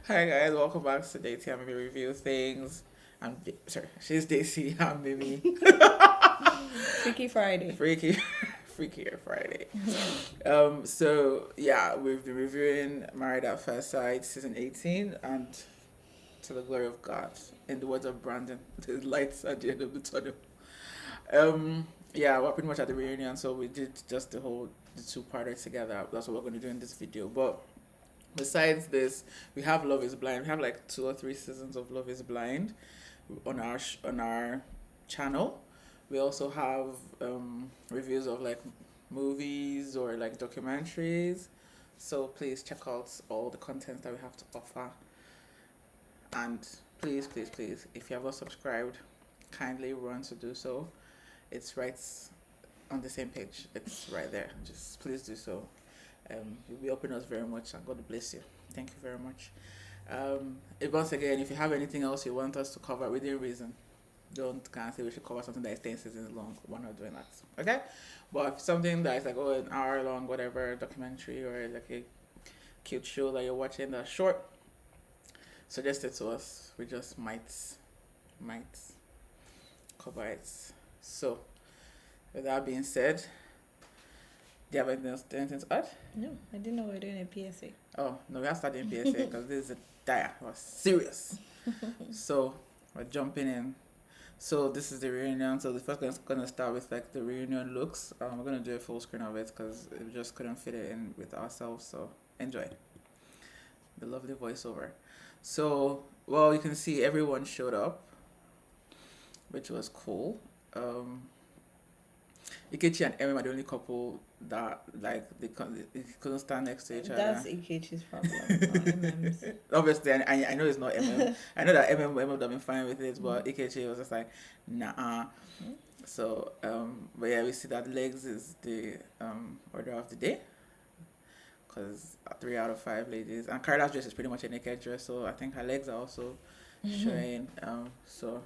Hi guys, welcome back to Dety. I'm Mimi Review Things. Sorry, she's Daisy. I'm Mimi. Freaky Friday. Freaky, Freakier Friday. So yeah, we've been reviewing Married at First Sight season 18, and to the glory of God, in the words of Brandon, there's lights at the end of the tunnel. Yeah, we're pretty much at the reunion, so we did just the two-parter together. That's what we're going to do in this video, but. Besides this, we have Love Is Blind. We have like 2 or 3 seasons of Love Is Blind on our channel. We also have reviews of like movies or like documentaries. So please check out all the content that we have to offer. And please, please, please, if you have not subscribed, kindly run to do so. It's right on the same page. It's right there. Just please do so. You'll be helping us very much, and God bless you. Thank you very much. Once again, if you have anything else you want us to cover within reason, don't kind of say we should cover something that is 10 seasons long. We're not doing that, okay? But if something that is like an hour long, whatever, documentary or like a cute show that you're watching that's short, suggest it to us. We just might cover it. So, with that being said, do you have anything to add? No, I didn't know we were doing a PSA. Oh, no, we are starting PSA because this is a dire. We're serious. So, we're jumping in. So, this is the reunion. So, the first one's going to start with like the reunion looks. We're going to do a full screen of it because we just couldn't fit it in with ourselves. So, enjoy the lovely voiceover. So, well, you can see everyone showed up, which was cool. Ikechi and Emma are the only couple that like they couldn't stand next to each other. That's Ikechi's problem, not MM's. Obviously, I know it's not MM. I know that MM would have been fine with it, but Ikechi was just like, nah. So, but yeah, we see that legs is the order of the day, because 3 out of 5 ladies, and Carla's dress is pretty much a naked dress, so I think her legs are also showing. So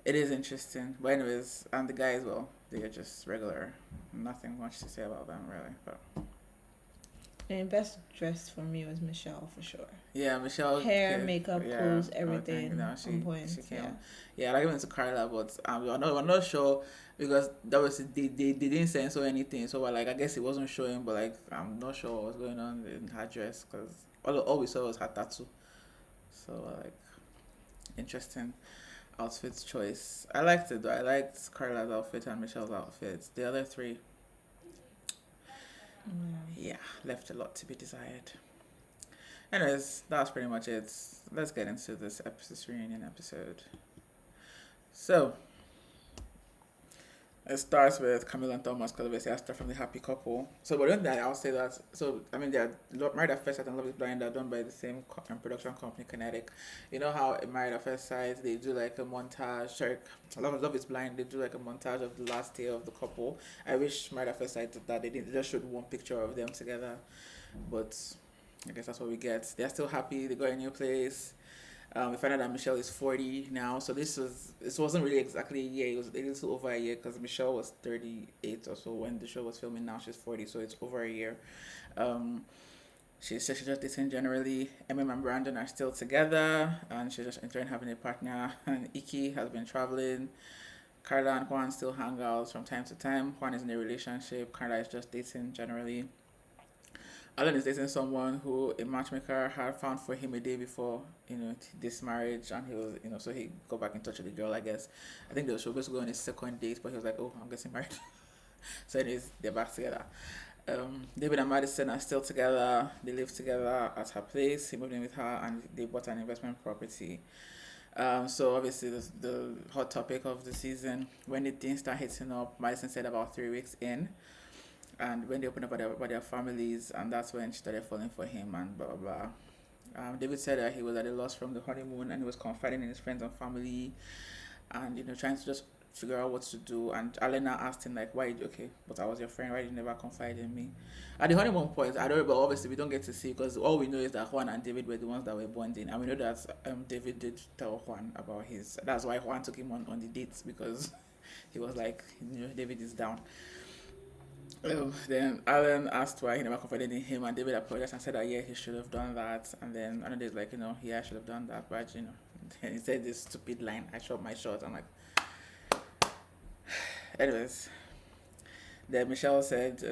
it is interesting. But anyways, and the guys, well, they are just regular. Nothing much to say about them, really. But And best dressed for me was Michelle, for sure. yeah, Michelle. Hair, makeup, clothes, everything she on point. She came. Yeah, like even to Carla, but we're not sure because that was they didn't censor anything. So we're like, I guess it wasn't showing, but like I'm not sure what was going on in her dress because all we saw was her tattoo. So like, interesting outfit choice. I liked it though. I liked Carla's outfit and Michelle's outfit. The other 3, yeah, left a lot to be desired. Anyways, that's pretty much it. Let's get into this reunion episode. So, it starts with Camille and Thomas because obviously I start from the happy couple. So, but then that I'll say that. So, I mean, they're Married at First Sight and Love Is Blind are done by the same production company, Kinetic. You know how in Married at First Sight they do like a montage. Sorry, Love Is Blind they do like a montage of the last day of the couple. I wish Married at First Sight did that. They didn't. They just showed one picture of them together, but I guess that's what we get. They're still happy. They got a new place. We find out that Michelle is 40 now, so this wasn't really exactly a year. It was a little over a year because Michelle was 38 or so when the show was filming. Now she's 40, so it's over a year. She's just dating generally. Emma and Brandon are still together, and she's just enjoying having a partner. And Iki has been traveling. Carla and Juan still hang out from time to time. Juan is in a relationship. Carla is just dating generally. Alan is dating someone who a matchmaker had found for him a day before, this marriage, and he was, so he got back in touch with the girl, I guess. I think they were supposed to go on a second date, but he was like, oh, I'm getting married. So anyways, they're back together. David and Madison are still together. They live together at her place. He moved in with her, and they bought an investment property. So obviously the hot topic of the season, when the things start hitting up, Madison said about 3 weeks in. And when they opened up about their families, and that's when she started falling for him and blah, blah, blah. David said that he was at a loss from the honeymoon and he was confiding in his friends and family and, trying to just figure out what to do. And Alena asked him, like, but I was your friend, why did you never confide in me? At the honeymoon point, I don't know, but obviously we don't get to see because all we know is that Juan and David were the ones that were bonding. And we know that David did tell Juan about that's why Juan took him on the dates because he was like, David is down. Then Alan asked why he never confided in him, and David apologized and said that yeah, he should have done that. And then another day, like, yeah, I should have done that, but and he said this stupid line, I shot my shot. I'm like, anyways. Then Michelle said,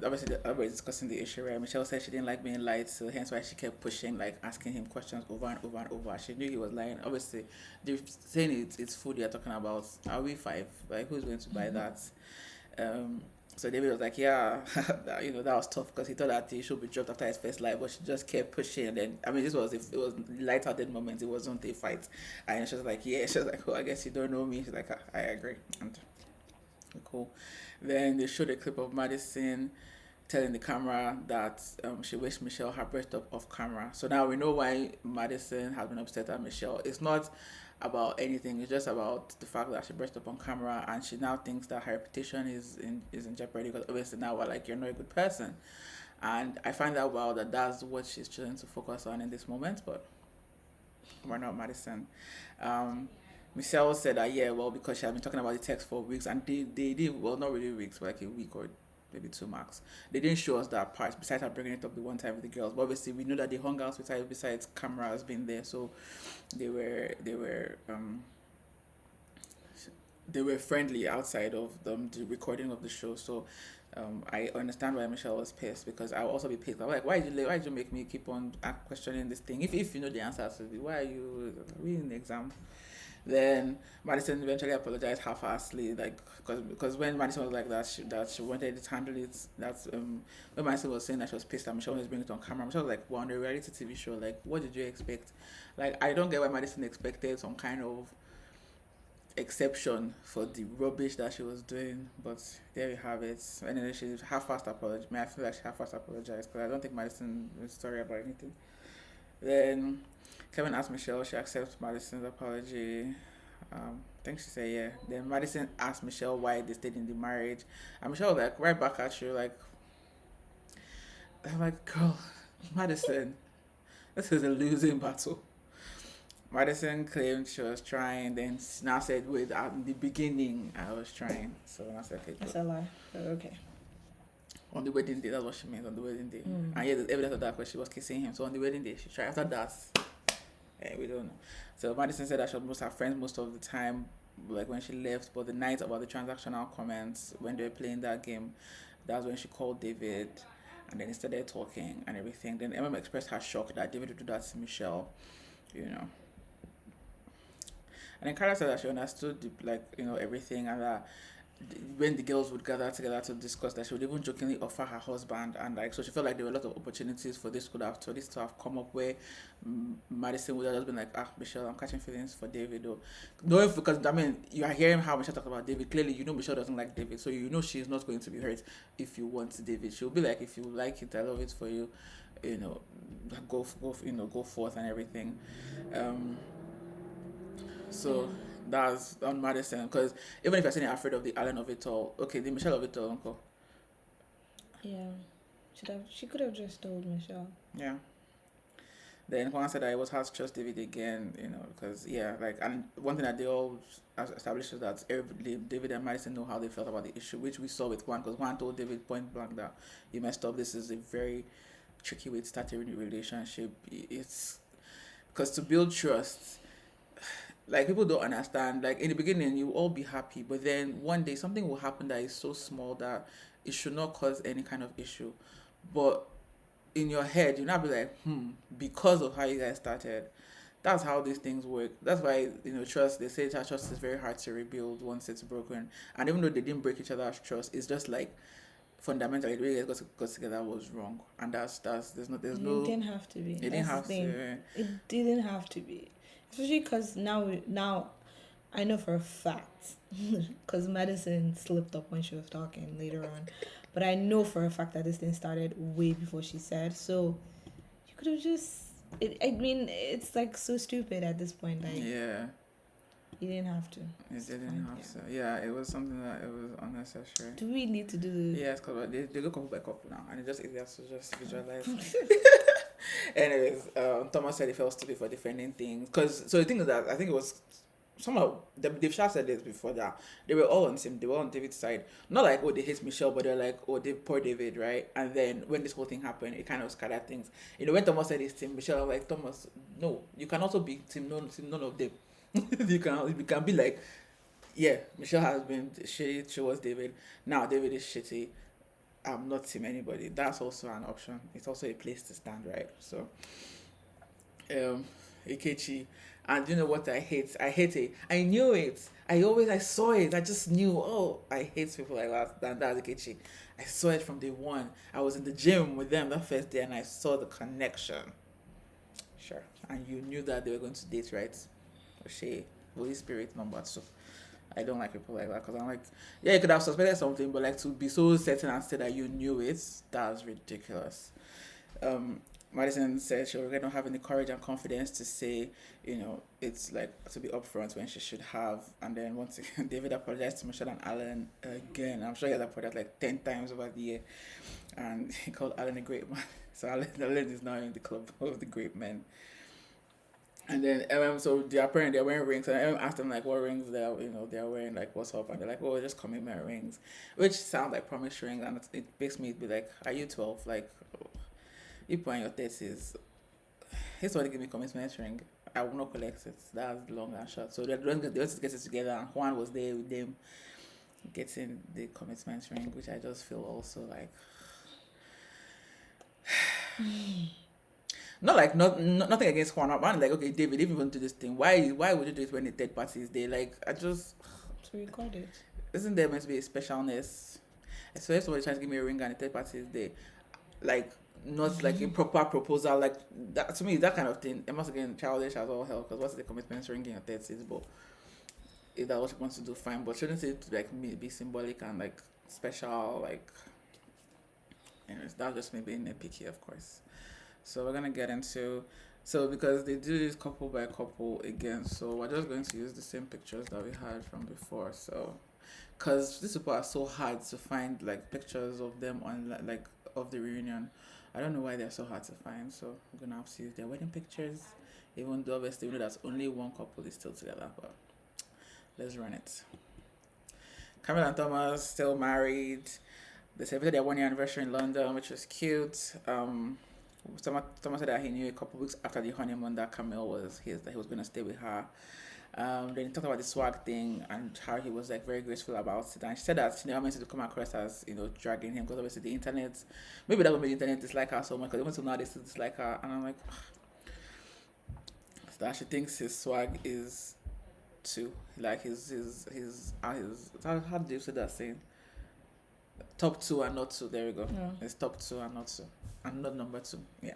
obviously everybody's discussing the issue, right? Michelle said she didn't like being lied, so hence why she kept pushing, like asking him questions over and over and over. She knew he was lying. Obviously, they're saying it's food you're talking about. Are we five? Like, who's going to buy that? Um, so David was like, yeah, that was tough because he thought that he should be dropped after his first lie, but she just kept pushing. And then, I mean, this was if it was light-hearted moment. It wasn't a fight. And she was like, yeah. She was like, oh, I guess you don't know me. She's like, I agree. And cool. Then they showed a clip of Madison telling the camera that she wished Michelle had breast up off camera. So now we know why Madison has been upset at Michelle. It's not about anything. It's just about the fact that she breast up on camera, and she now thinks that her reputation is in jeopardy because obviously now we're like, you're not a good person. And I find that wow that that's what she's choosing to focus on in this moment, but we're not Madison. Um, Michelle said that yeah, well, because she had been talking about the text for weeks, and they did, well, not really weeks, but like a week or maybe 2 max. They didn't show us that part. Besides her bringing it up the one time with the girls, but obviously we knew that they hung out besides cameras being there, so they were friendly outside of the recording of the show. So I understand why Michelle was pissed, because I will also be pissed. I'm like, why did you make me keep on questioning this thing? If you know the answer to it, why are you reading the exam? Then Madison eventually apologized half-assedly, like because when Madison was like that she wanted to handle it. That's when Madison was saying that she was pissed at Michelle was bringing it on camera. Michelle was like, "Well, on a reality TV show, like, what did you expect?" Like, I don't get why Madison expected some kind of exception for the rubbish that she was doing, but there you have it. Anyway, she half-assed apologized. I feel like she half-assed apologized because I don't think Madison was sorry about anything. Then Kevin asked Michelle if she accepts Madison's apology. I think she said yeah. Then Madison asked Michelle why they stayed in the marriage. And Michelle was like right back at you, like, I'm like, girl, Madison, this is a losing battle. Madison claimed she was trying, then now said, wait, at the beginning I was trying. So I said, okay, good. That's a lie. But okay. On the wedding day, that's what she meant, on the wedding day. And yeah, there's evidence of that because she was kissing him. So on the wedding day, she tried. After that, we don't know. So Madison said that she was have friends most of the time, like when she left. But the night about the transactional comments, when they were playing that game, that's when she called David, and then they started talking and everything. Then Emma expressed her shock that David would do that to Michelle, you know. And then Carla said that she understood everything, and that when the girls would gather together to discuss that, she would even jokingly offer her husband, and like, so she felt like there were a lot of opportunities for this to have come up where Madison would have just been like, Michelle, I'm catching feelings for David, or no, because I mean, you are hearing how Michelle talked about David. Clearly, you know Michelle doesn't like David, so you know she's not going to be hurt if you want David. She'll be like, if you like it, I love it for you, go forth and everything. So that's on Madison, because even if you're saying you're afraid of the Allen of it all, okay, the Michelle of it all, uncle. Yeah. She could have just told Michelle. Yeah. Then Juan said that it was hard to trust David again, because and one thing that they all established is that David and Madison know how they felt about the issue, which we saw with Juan, because Juan told David point blank that you messed up. This is a very tricky way to start a relationship. It's because to build trust, like, people don't understand, like, in the beginning you will all be happy, but then one day something will happen that is so small that it should not cause any kind of issue, but in your head you'll not be like, because of how you guys started. That's how these things work. That's why, trust, they say that trust is very hard to rebuild once it's broken. And even though they didn't break each other's trust, it's just like fundamentally the way you guys got together was wrong, and there's no It didn't have to be. It didn't have to. It didn't have to be. Especially because now I know for a fact, because Madison slipped up when she was talking later on, but I know for a fact that this thing started way before she said. So you could have just. It's like so stupid at this point. Like, yeah, you didn't have to. It didn't have to. Yeah, it was something that it was unnecessary. Do we need to do the? Yes, because they go couple by couple now, and it's just easier to just visualize. Anyways, Thomas said he felt stupid for defending things. So the thing is that I think it was some of them, they've shot said this before, that they were all on him, they were on David's side. Not like, oh, they hate Michelle, but they're like, oh, they poor David, right? And then when this whole thing happened, it kind of scattered things. When Thomas said his team, Michelle was like, Thomas, no, you can also be none of them. You can be like, yeah, Michelle has been shitty towards David. Now David is shitty. I'm not team anybody. That's also an option. It's also a place to stand, right? So, um, Ikechi, and you know what I hate? I hate it. I knew it. I saw it. I just knew. Oh, I hate people like that. That's Ikechi. I saw it from day one. I was in the gym with them that first day, and I saw the connection. Sure, and you knew that they were going to date, right? She, Holy Spirit number two. I don't like people like that because I'm like, yeah, you could have suspected something, but like to be so certain and say that you knew it, that's ridiculous. Um, Madison said she already don't have any courage and confidence to say, it's like to be upfront when she should have. And then once again, David apologized to Michelle and Alan again. I'm sure he has apologized like 10 times over the year. And he called Alan a great man. So Alan is now in the club of the great men. And then so they're wearing rings, and asked them like what rings they're wearing, like what's up, and they're like, oh, just commitment rings, which sound like promise rings, and it makes me be like, are you 12? Like, you put on your 30s, here's what they give me commitment ring. I will not collect it. That's long and short. So they just get it together, and Juan was there with them getting the commitment ring, which I just feel also like. Not like nothing against Juan, man. Like, okay, David, if you want to do this thing, why would you do it when the third party is there? Like, I just To record it. isn't there meant to be a specialness? So if somebody tries to give me a ring and the third party is there, like not like a proper proposal, like that to me, that kind of thing. It must again childish as all hell. Because what's the commitment ring in your 30s? But if that's what you want to do, fine. But shouldn't it like be symbolic and like special? Like, anyways, that's just me being nitpicky, of course. So we're gonna get into because they do this couple by couple again, so we're just going to use the same pictures that we had from before. So, because these people are so hard to find, like pictures of them on like of the reunion. I don't know why they're so hard to find. So we're gonna have to use their wedding pictures, even though obviously we know that only one couple is still together. But let's run it. Camilla and Thomas still married. They celebrated their 1 year anniversary in London, which was cute. Thomas said that he knew a couple weeks after the honeymoon that Camille was that he was going to stay with her. Then he talked about the swag thing and how he was like very graceful about it. And she said that she never meant to come across as dragging him because obviously the internet, maybe that would make the internet dislike her so much because even till now they still dislike her. And I'm like, that she thinks his swag is too like his how do you say that saying? Top two and not two. There we go. Yeah. It's top two and not two, and not number two. Yeah.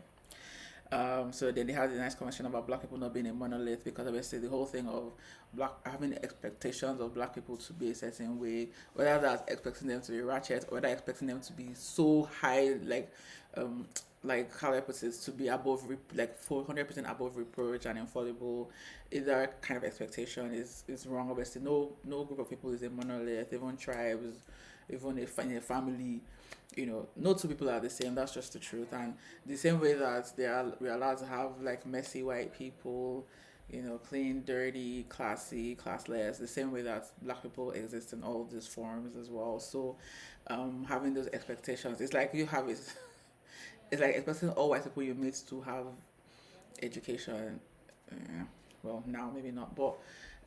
So then they had a nice conversation about black people not being a monolith because obviously the whole thing of black having expectations of black people to be a certain way, whether that's expecting them to be ratchet or whether expecting them to be so high, like how I put it, to be above like 400% above reproach and infallible. Either kind of expectation is wrong. Obviously, no group of people is a monolith. Even tribes, even in a family, no two people are the same. That's just the truth. And the same way that we're allowed to have like messy white people, clean, dirty, classy, classless. The same way that black people exist in all these forms as well. So, having those expectations, it's like you have it. It's like expecting all white people you meet to have education. Well, now maybe not, but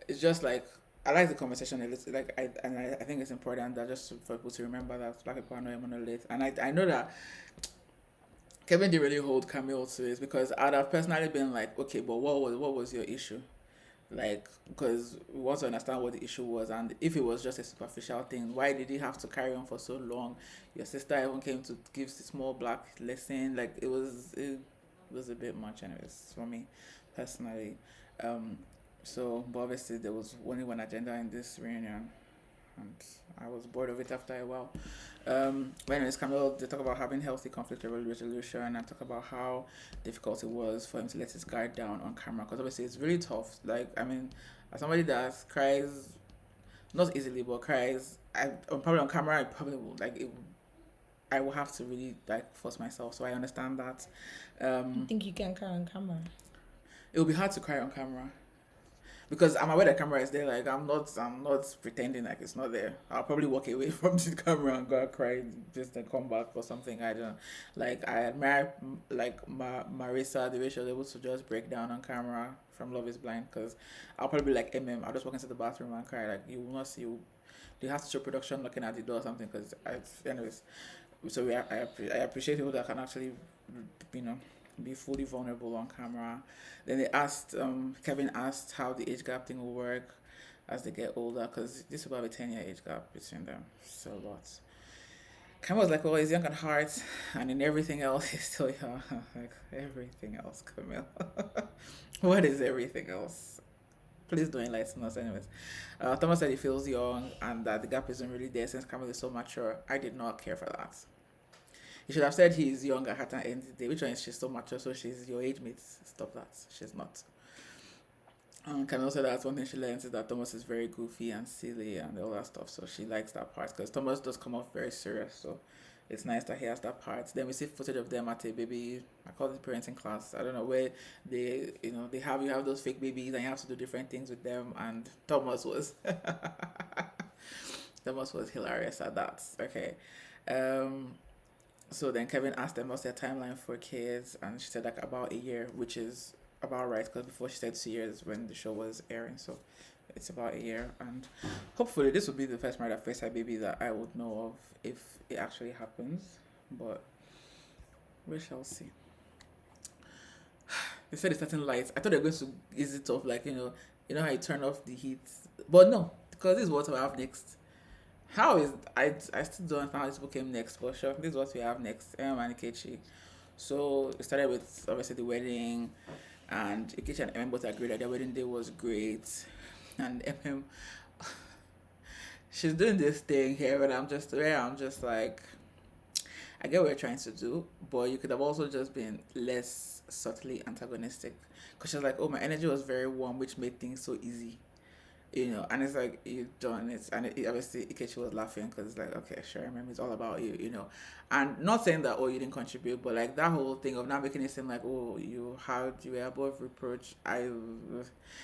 it's just like I like the conversation. It's like I think it's important that just for people to remember that black people are not a monolith, and I know that Kevin didn't really hold Camille to it because I'd have personally been like, okay, but what was your issue? Like, because we want to understand what the issue was, and if it was just a superficial thing, why did he have to carry on for so long? Your sister even came to give the small black lesson. Like, it was a bit much, anyways, for me personally. So, but obviously there was only one agenda in this reunion, and I was bored of it after a while. But anyways, Camille, they talk about having healthy conflict resolution and talk about how difficult it was for him to let his guard down on camera because obviously it's really tough. Like, I mean, as somebody that cries, not easily, but cries, probably on camera, I probably will, like, I will have to really, like, force myself, so I understand that. I think you can cry on camera. It will be hard to cry on camera because I'm aware the camera is there. Like I'm not pretending like it's not there. I'll probably walk away from the camera and go cry just then come back for something. I don't like. I admire like Marissa the way she was able to just break down on camera from Love Is Blind because I'll probably be like I'll just walk into the bathroom and cry. Like you will not see. They have to show production knocking at the door or something because anyways. So I appreciate people that can actually you know be fully vulnerable on camera. Then Kevin asked how the age gap thing will work as they get older because this is about a 10-year age gap between them. So lots. Kevin was like, well, he's young at heart, and in everything else, he's still young. Like, everything else, Camille. What is everything else? Please don't enlighten us, anyways. Thomas said he feels young and that the gap isn't really there since Camille is so mature. I did not care for that. You should have said he's young at heart and end of the day. Which one is she's so mature, so she's your age mate? Stop that. She's not. Camille said that's one thing she learns is that Thomas is very goofy and silly and all that stuff. So she likes that part because Thomas does come off very serious. So it's nice that he has that part. Then we see footage of them at a baby. I call it parenting class. I don't know where they have you have those fake babies and you have to do different things with them. And Thomas was hilarious at that. Okay. Um, so then Kevin asked them what's their timeline for kids, and she said like about a year, which is about right because before she said 2 years when the show was airing. So it's about a year, and hopefully this will be the first murder face baby that I would know of if it actually happens. But we shall see. They said it's certain lights. I thought they were going to ease it off, like you know how you turn off the heat, but no, because this is what we have next. How is I still don't understand how this book came next, but sure, this is what we have next. And Ikechi. So it started with obviously the wedding, and Ikechi and both agreed that their wedding day was great, and she's doing this thing here, and I'm just like, I get what you're trying to do, but you could have also just been less subtly antagonistic, because she's like, oh, my energy was very warm, which made things so easy. And it's like you've done it, and obviously Ikechi was laughing because it's like, okay, sure, I remember it's all about you, and not saying that you didn't contribute, but like that whole thing of not making it seem like you were above reproach.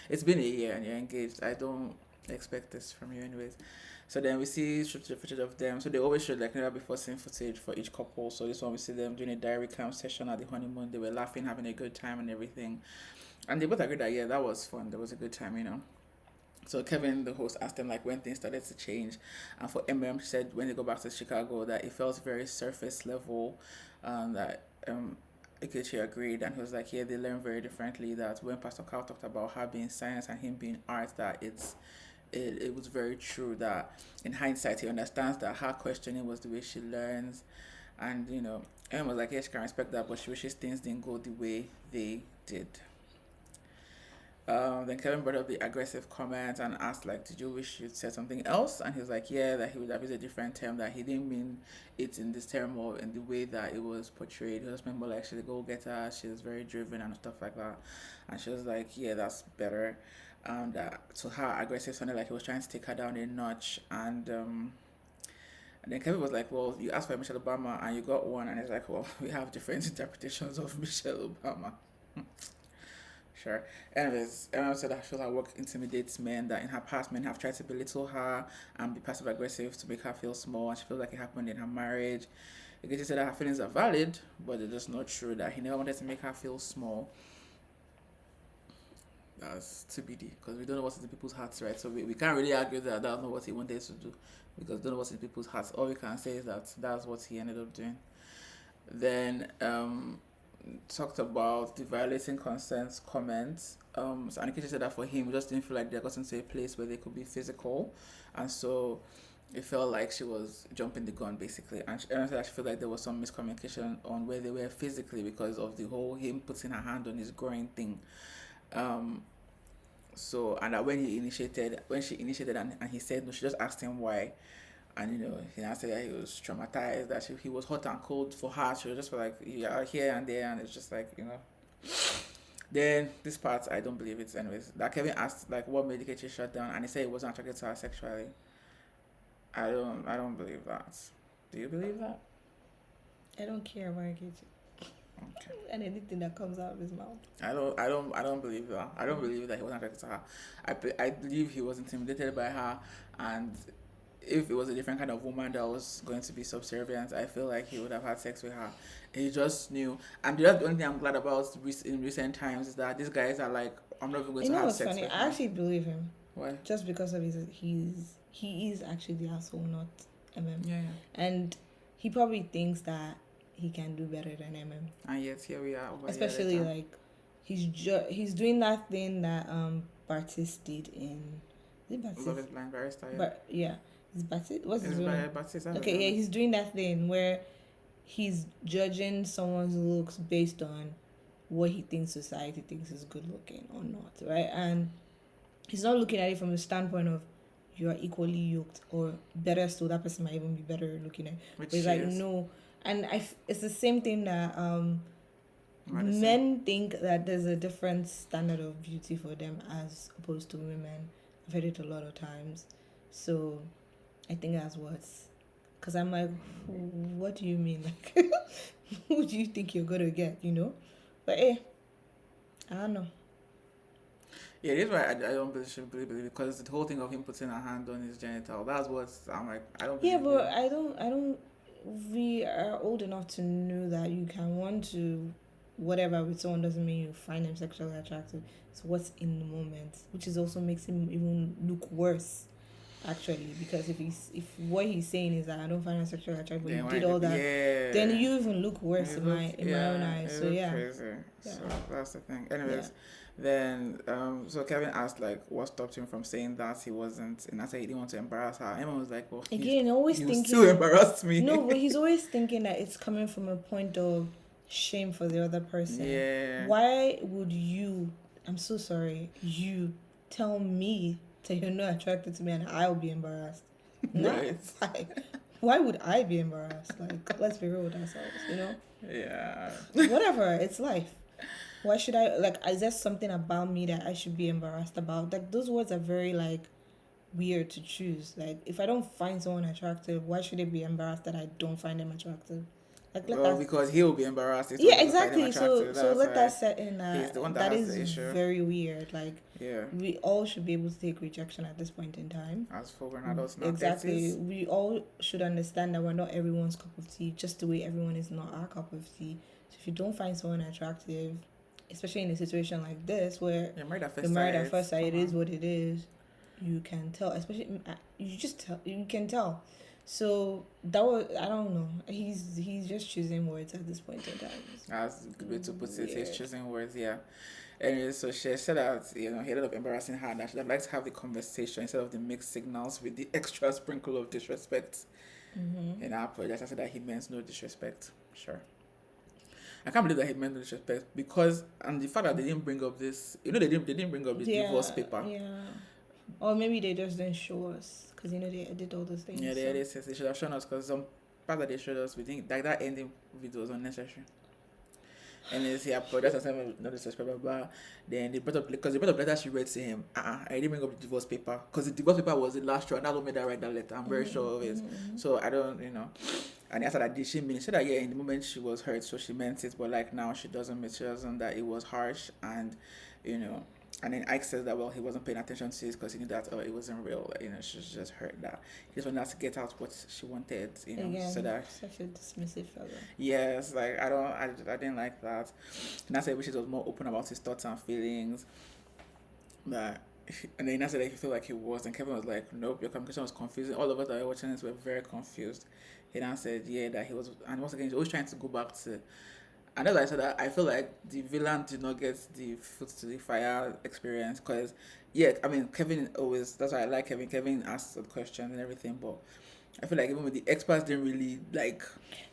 It's been a year and you're engaged. I don't expect this from you, anyways. So then we see footage of them. So they always showed like never before seen footage for each couple. So this one we see them doing a diary cam session at the honeymoon. They were laughing, having a good time, and everything. And they both agreed that yeah, that was fun. That was a good time. So Kevin, the host, asked them like when things started to change, and for she said when they go back to Chicago that it felt very surface level, that Ikechi agreed, and he was like, yeah, they learn very differently. That when Pastor Carl talked about her being science and him being art, that it was very true. That in hindsight, he understands that her questioning was the way she learns, and Em was like, yeah, she can respect that, but she wishes things didn't go the way they did. Then Kevin brought up the aggressive comment and asked, like, did you wish you'd said something else? And he was like, yeah, that he would have used a different term, that he didn't mean it in this term or in the way that it was portrayed. He was more like, she's a go getter, she was very driven and stuff like that. And she was like, yeah, that's better. And to her, aggressive sounded like he was trying to take her down a notch. And then Kevin was like, well, you asked for Michelle Obama and you got one. And he's like, well, we have different interpretations of Michelle Obama. Sure. Anyways, Emma said I feel her work intimidates men, that in her past men have tried to belittle her and be passive aggressive to make her feel small, and she feels like it happened in her marriage. Again, she said that her feelings are valid, but they're just not true, that he never wanted to make her feel small. That's TBD, because we don't know what's in people's hearts, right? So we can't really argue that that's not what he wanted to do, because we don't know what's in people's hearts. All we can say is that that's what he ended up doing. Then talked about the violating consent comments. So Anikita said that for him, he just didn't feel like they got into a place where they could be physical, and so it felt like she was jumping the gun basically. And she said that she felt like there was some miscommunication on where they were physically because of the whole him putting her hand on his groin thing. Um, so and that when she initiated and he said no, she just asked him why, and he answered that he was traumatized, that he was hot and cold for her. She was just like, yeah, here and there, and it's just like. Then this part, I don't believe it. Anyways, that Kevin asked like what made Ikechi shut down, and he said he wasn't attracted to her sexually. I don't believe that. Do you believe that? I don't care about Ikechi. Okay. And anything that comes out of his mouth. I don't believe that. I don't believe that he wasn't attracted to her. I believe he was intimidated by her, and if it was a different kind of woman that was going to be subservient, I feel like he would have had sex with her. He just knew. And the only thing I'm glad about in recent times is that these guys are like, I'm not even going You to know have what's sex funny? with I her. actually believe him. Why? Just because of he is actually the asshole, not MM. Yeah, yeah. And he probably thinks that he can do better than MM. And yet here we are over a year Especially later. like he's doing that thing that Bartis did in, is it Love Bartis? is blind, very tired. But yeah, it's Bartis. What's his It's real name? by Baptist. Okay, yeah, he's doing that thing where he's judging someone's looks based on what he thinks society thinks is good looking or not, right? And he's not looking at it from the standpoint of you are equally yoked, or better still, that person might even be better looking at. Which But it's she like is. no, and it's the same thing that Madison. men think that there's a different standard of beauty for them as opposed to women. I've heard it a lot of times, so I think that's what's. Cause I'm like, what do you mean? Like, who do you think you're gonna get? You know, but hey, I don't know. Yeah, this is why I don't believe it, because the whole thing of him putting a hand on his genital, that's what I'm like, I don't Yeah, believe but it. I don't. We are old enough to know that you can want to, whatever with someone doesn't mean you find them sexually attractive. It's what's in the moment, which is also makes him even look worse. Actually, because if what he's saying is that I don't find her sexually attractive, but Then you why did all that, yeah. then you even look worse It in looked, my own yeah, eyes. it So looked yeah, crazy. yeah, So that's the thing. yeah. Anyways, then so Kevin asked like what stopped him from saying that he wasn't, and I said he didn't want to embarrass her. Emma was like, well, Again, always he will thinking. still embarrass me. No, but he's always thinking that it's coming from a point of shame for the other person. Yeah. Why would you, I'm so sorry, you tell me that you're not attracted to me and I'll be embarrassed? Right. Why would I be embarrassed? Like, let's be real with ourselves, you know? Yeah. Whatever, it's life. Why should I, like, is there something about me that I should be embarrassed about? Like, those words are very, like, weird to choose. Like, if I don't find someone attractive, why should I be embarrassed that I don't find them attractive? Like, let Well, that. because he'll be embarrassed if Yeah, someone doesn't find him exactly. So attractive. so That's let that why set in he's the one that that has is the issue. very weird. Like, Yeah. we all should be able to take rejection at this point in time. As for we're adults now, Exactly. We all should understand that we're not everyone's cup of tea, just the way everyone is not our cup of tea. So if you don't find someone attractive, especially in a situation like this where You're married at first you're married sight. at first sight, it Come is on. what it is. You can tell, especially you just tell, you can tell. So that was, I don't know. He's just choosing words at this point in time. That's a good way to put it. He's Weird. choosing words, yeah. Anyway, so she said that, he ended up embarrassing her, that she'd like to have the conversation instead of the mixed signals with the extra sprinkle of disrespect. And I apologized. I said that he meant no disrespect. Sure. I can't believe that he meant no disrespect, because, and the fact that they didn't bring up this, they didn't bring up the divorce paper. Yeah. Or maybe they just didn't show us because they edit all those things. Yeah, so. they should have shown us, because some part that they showed us, we think like that ending video was unnecessary. And then he apologized and said, no disrespect, blah, blah. Then they brought up, because they brought up letter she read to him. I didn't bring up the divorce paper, because the divorce paper was the last straw, and that's what made her write that letter. I'm very sure of it. So I don't, And after that, did she mean? She said that, yeah, in the moment she was hurt, so she meant it, but like now she doesn't, that it was harsh, and, And then Ike says that, well, he wasn't paying attention to it because he knew that, it wasn't real. She just heard that. He just wanted her to get out what she wanted, Again, so that. such a dismissive fellow. Yes, like, I didn't like that. And I said, wish he was more open about his thoughts and feelings. And then I said that he felt like he was, and Kevin was like, nope, your communication was confusing. All of us that were watching this were very confused. He then said, yeah, that he was, and once again, he's always trying to go back to. And as I said, I feel like the villain did not get the foot to the fire experience, because, yeah, I mean, Kevin always, that's why I like Kevin. Kevin asks the questions and everything, but I feel like even with the experts didn't really, like.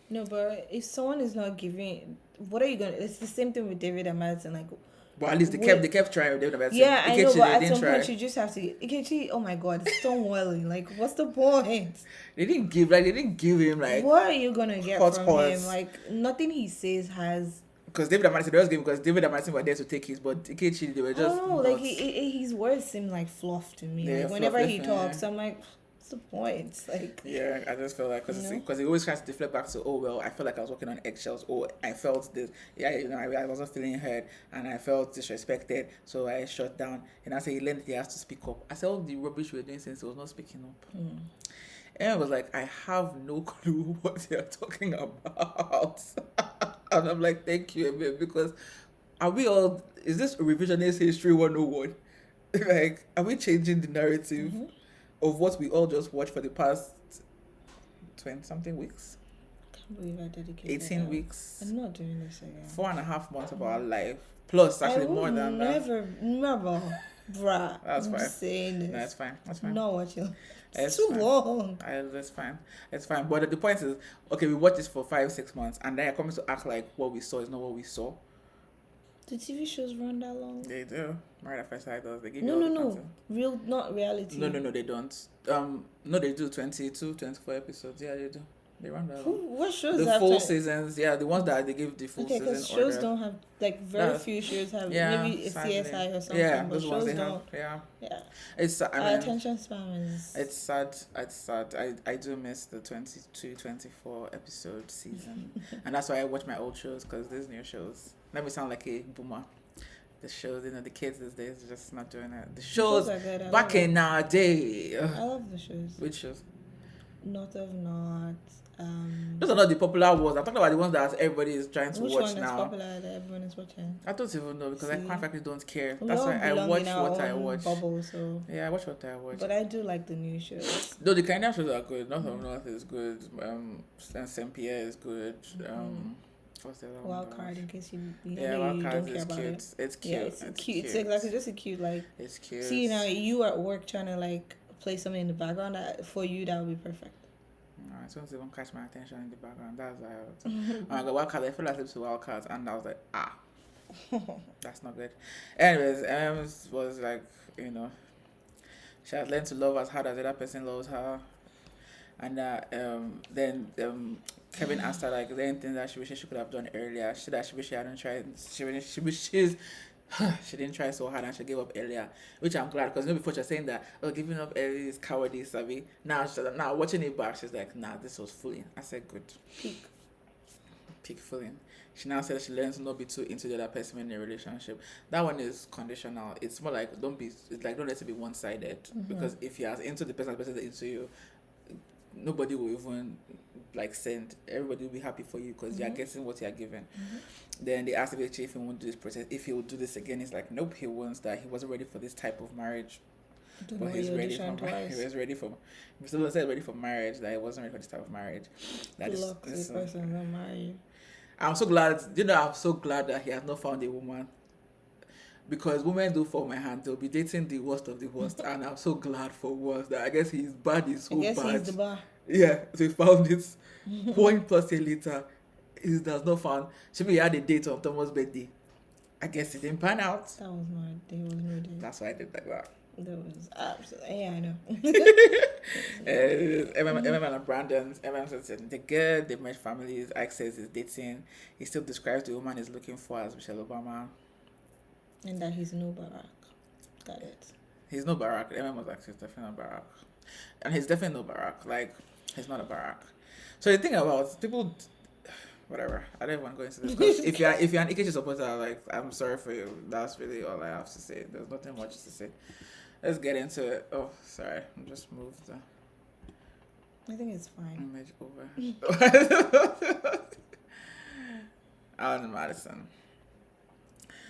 No, but if someone is not giving, what are you going to, it's the same thing with David and Madison, like. But at least they kept trying with David Abbott. Yeah, I know, but at some try. point you just have to. Ikechi, oh my God, it's Stonewalling. Like, what's the point? They didn't give him like. What are you gonna get from horse. him? Like, nothing he says has. Because David and Madison, they always give, because David and Madison were there to take his, but Ikechi, they were I just. don't know, like his words seem like fluff to me. Yeah, like whenever fluff, he talks, yeah. I'm like, What's the point? Like, Yeah, I just feel like you know? because he always tries to deflect back to, oh well, I feel like I was walking on eggshells, or I felt this, yeah, I wasn't feeling heard, and I felt disrespected, so I shut down. And I say he learned that he has to speak up. I said all the rubbish we were doing since he was not speaking up. And I was like, I have no clue what you're talking about, and I'm like, thank you, Ebe, because are we all? Is this revisionist history 101? Like, are we changing the narrative of what we all just watched for the past 20 something weeks, I can't believe I dedicated 18 weeks, I'm not doing this again. 4.5 months of our life, plus actually I will more than that. never, bruh. That's I'm fine. just saying this. No, that's fine. That's fine. Not watching. It's Too fine. long. That's fine. It's fine. But the point is, okay, we watched this for 5-6 months, and then you're coming to act like what we saw is not what we saw. Do TV shows run that long? They do. Right at first sight does. They give No, you all no, the no. content. Real, not reality. No, they don't. No, they do 22, 24 episodes. Yeah, they do. They run that long. What shows The have full time? seasons, yeah, the ones that they give the full Okay, season because shows order. don't have, like, very That's- few shows have, Yeah, maybe a sadly. CSI or something, Yeah, but those ones shows they have. don't. Yeah, Yeah. it's. I Our mean, attention span is. it's sad. It's sad. I do miss the 22, 24 episode season, and that's why I watch my old shows, because these new shows. Let me sound like a boomer. The shows, the kids these days are just not doing it. The shows are good. I back love in our day. I love the shows. Which shows? Not of Not. Those are not the popular ones. I'm talking about the ones that everybody is trying to Which watch one is now. popular that everyone is watching? I don't even know, because I See? quite frankly don't care. We That's all why I belong watch in our what I own watch. bubble, so. Yeah, I watch what I watch. But I do like the new shows. Though the Canadian shows are good. North of North is good. Saint Pierre is good. What's the other one? Wild Card, in case you Yeah, know Wild you Card don't care is about cute. it. It's cute. Yeah, it's cute. It's exactly just a cute, like. It's cute. See, now you at work trying to, like, play something in the background. For you, that would be perfect. No, it won't even catch my attention in the background. That's wild. I got Wild Card. I fell asleep to Wild Card, and I was like, that's not good. Anyways, was like, she had learned to love as hard as the other person loves her. And then Kevin asked her, like, is there anything that she wishes she could have done earlier? She wish she hadn't tried. She wishes she didn't try so hard and she gave up earlier. Which I'm glad, because before she was saying that, oh, giving up early is cowardice, Sabi. Now watching it back, she's like, nah, this was fooling. I said, good. Peak fooling. She now said she learns to not be too into the other person in a relationship. That one is conditional. It's more like don't let it be one-sided. Because if you're as into the person is into you, nobody will even send. Everybody will be happy for you because you're getting what you're given. Then they asked if he won't do this process, if he will do this again. He's like, nope, he wants that. He wasn't ready for this type of marriage. But he's ready for marriage. He was ready for. He still said ready for marriage. That he wasn't ready for this type of marriage. That is this person not married. I'm so glad. I'm so glad that he has not found a woman. Because women do fall my hand. They'll be dating the worst of the worst, and I'm so glad for once that I guess his bad is so bad. I guess he's the bar. Yeah, so he found it. 1+ year later, he does not found. He had a date on Thomas' birthday. I guess it didn't pan out. That was not. There was no date. That's why I did like that. That was absolutely. Yeah, I know. MM and Brandon. MM says they're good. They've met families. Ike says he's dating. He still describes the woman he's looking for as Michelle Obama. And that he's no Barack. Got it. He's no Barack. MM was actually definitely not Barack. And he's definitely no Barack. Like, he's not a Barack. So the thing about people, whatever. I don't want to go into this. Because if you're an Ikechi supporter, like, I'm sorry for you. That's really all I have to say. There's nothing much to say. Let's get into it. Oh, sorry. I just moved the I think it's fine. image over. Alan Madison.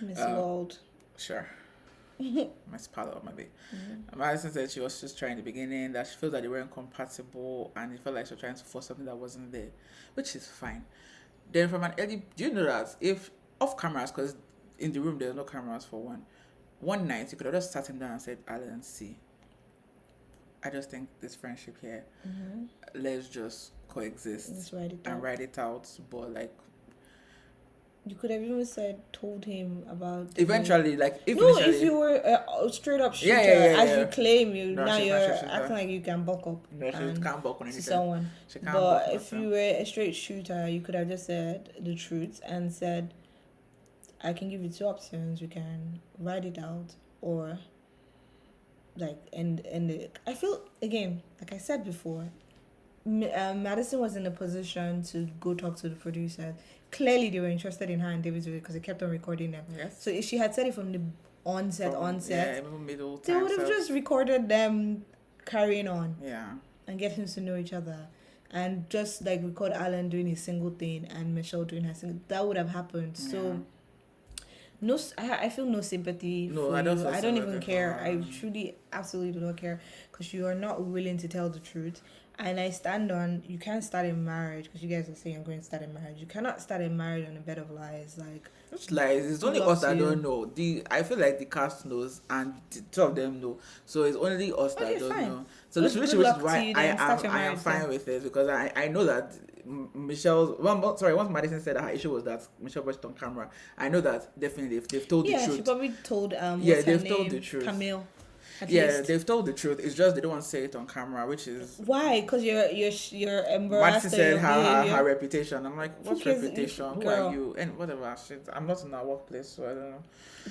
Miss World. Sure. Miss Palo, maybe. Madison said she was just trying in the beginning, that she feels that they weren't compatible, and it felt like she was trying to force something that wasn't there, which is fine. Then from an early, do you know that if off cameras, because in the room there's no cameras for one night, you could have just sat him down and said, Alan, see, I just think this friendship here, let's just coexist and ride it out, but like, you could have even told him about. Eventually, if you were a straight up shooter, as you claim, now you're acting like you can buck up. No, she can't buck on anything. Someone. But if you were a straight shooter, you could have just said the truth and said, I can give you two options. You can ride it out, or like and I feel again, like I said before, Madison was in a position to go talk to the producer. Clearly, they were interested in her and David's video because they kept on recording them. Yes. So if she had said it from the Yeah, even middle they time would have stuff. just recorded them carrying on Yeah. and getting to know each other. And just like record Alan doing his single thing and Michelle doing her single, that would have happened. So no, I feel no sympathy No, for I don't you. feel I don't even sympathy care. for I truly, absolutely do not care because you are not willing to tell the truth. And I stand on, you can't start a marriage because you guys are saying I'm going to start a marriage. You cannot start a marriage on a bed of lies. Like, It's lies. It's he only us loves that you. don't know. I feel like the cast knows and the two of them know. So it's only us Okay, that don't fine. know. So Good- which good is luck to why you I then. Start your am marriage fine then. with it because I know that Michelle's once Madison said that her issue was that Michelle watched on camera. I know that definitely they've told the Yeah, truth. she probably told Yeah, what's her they've name? told the truth. Camille. At Yeah, least. they've told the truth. It's just they don't want to say it on camera, which is Why? Because you're embarrassed Madison of said your her behavior. reputation. I'm like, what's cares if- reputation? Who girl. are you? And whatever shit. I'm not in our workplace, so I don't know.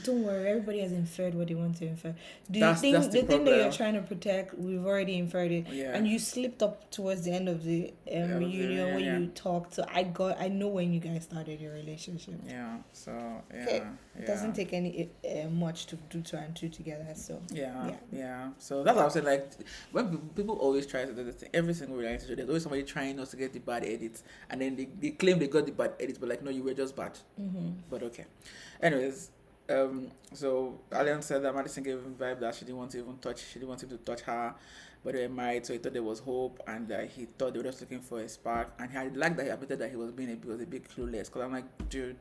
Don't worry, everybody has inferred what they want to infer. Do you That's think the the thing that you're problem. trying to protect, we've already inferred it, Yeah. and you slipped up towards the end of the reunion when reunion. you talked. So I know when you guys started your relationship. Yeah. So yeah. Okay. Yeah. It doesn't take any much to do two and two together. So Yeah. So that's what I'm saying. Like when people always try to do this thing, every single relationship, there's always somebody trying not to get the bad edits, and then they claim they got the bad edits, but like no, you were just bad. But okay. Anyways, so Allian said that Madison gave him vibe that she didn't want him to touch her, but they were married, so he thought there was hope, and he thought they were just looking for a spark, and he had liked that he admitted that he was a bit clueless, because I'm like, dude,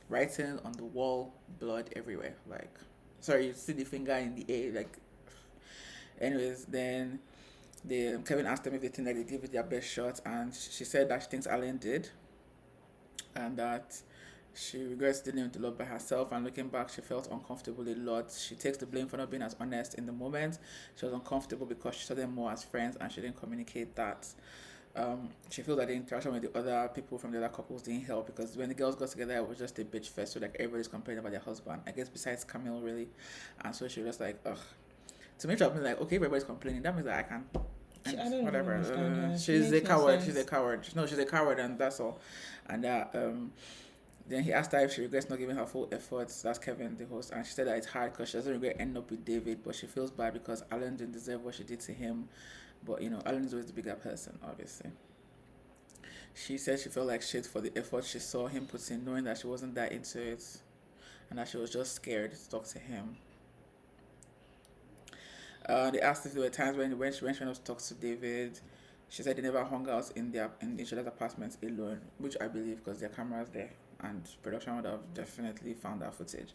writing on the wall, blood everywhere, like, sorry, you see the finger in the air, like, anyways, then Kevin asked them if they think that they gave it their best shot, and she said that she thinks Allen did, and that she regrets dealing with the lot by herself, and looking back, she felt uncomfortable a lot. She takes the blame for not being as honest in the moment. She was uncomfortable because she saw them more as friends and she didn't communicate that. She feels that the interaction with the other people from the other couples didn't help because when the girls got together, it was just a bitch fest. So like everybody's complaining about their husband. I guess besides Camille, really. And so she was just like, ugh. To me, I've been like, okay, everybody's complaining. That means that I can. I don't even Whatever. understand her. She She's a makes no coward. sense. She's a coward. No, she's a coward, and that's all. And then he asked her if she regrets not giving her full efforts. That's Kevin, the host, and she said that it's hard because she doesn't regret ending up with David, but she feels bad because Alan didn't deserve what she did to him. But Alan is always the bigger person, obviously. She said she felt like shit for the effort she saw him put in, knowing that she wasn't that into it, and that she was just scared to talk to him. They asked if there were times when she went to talk to David. She said they never hung out in each other's apartments alone, which I believe because there are cameras there, and production would have definitely found that footage.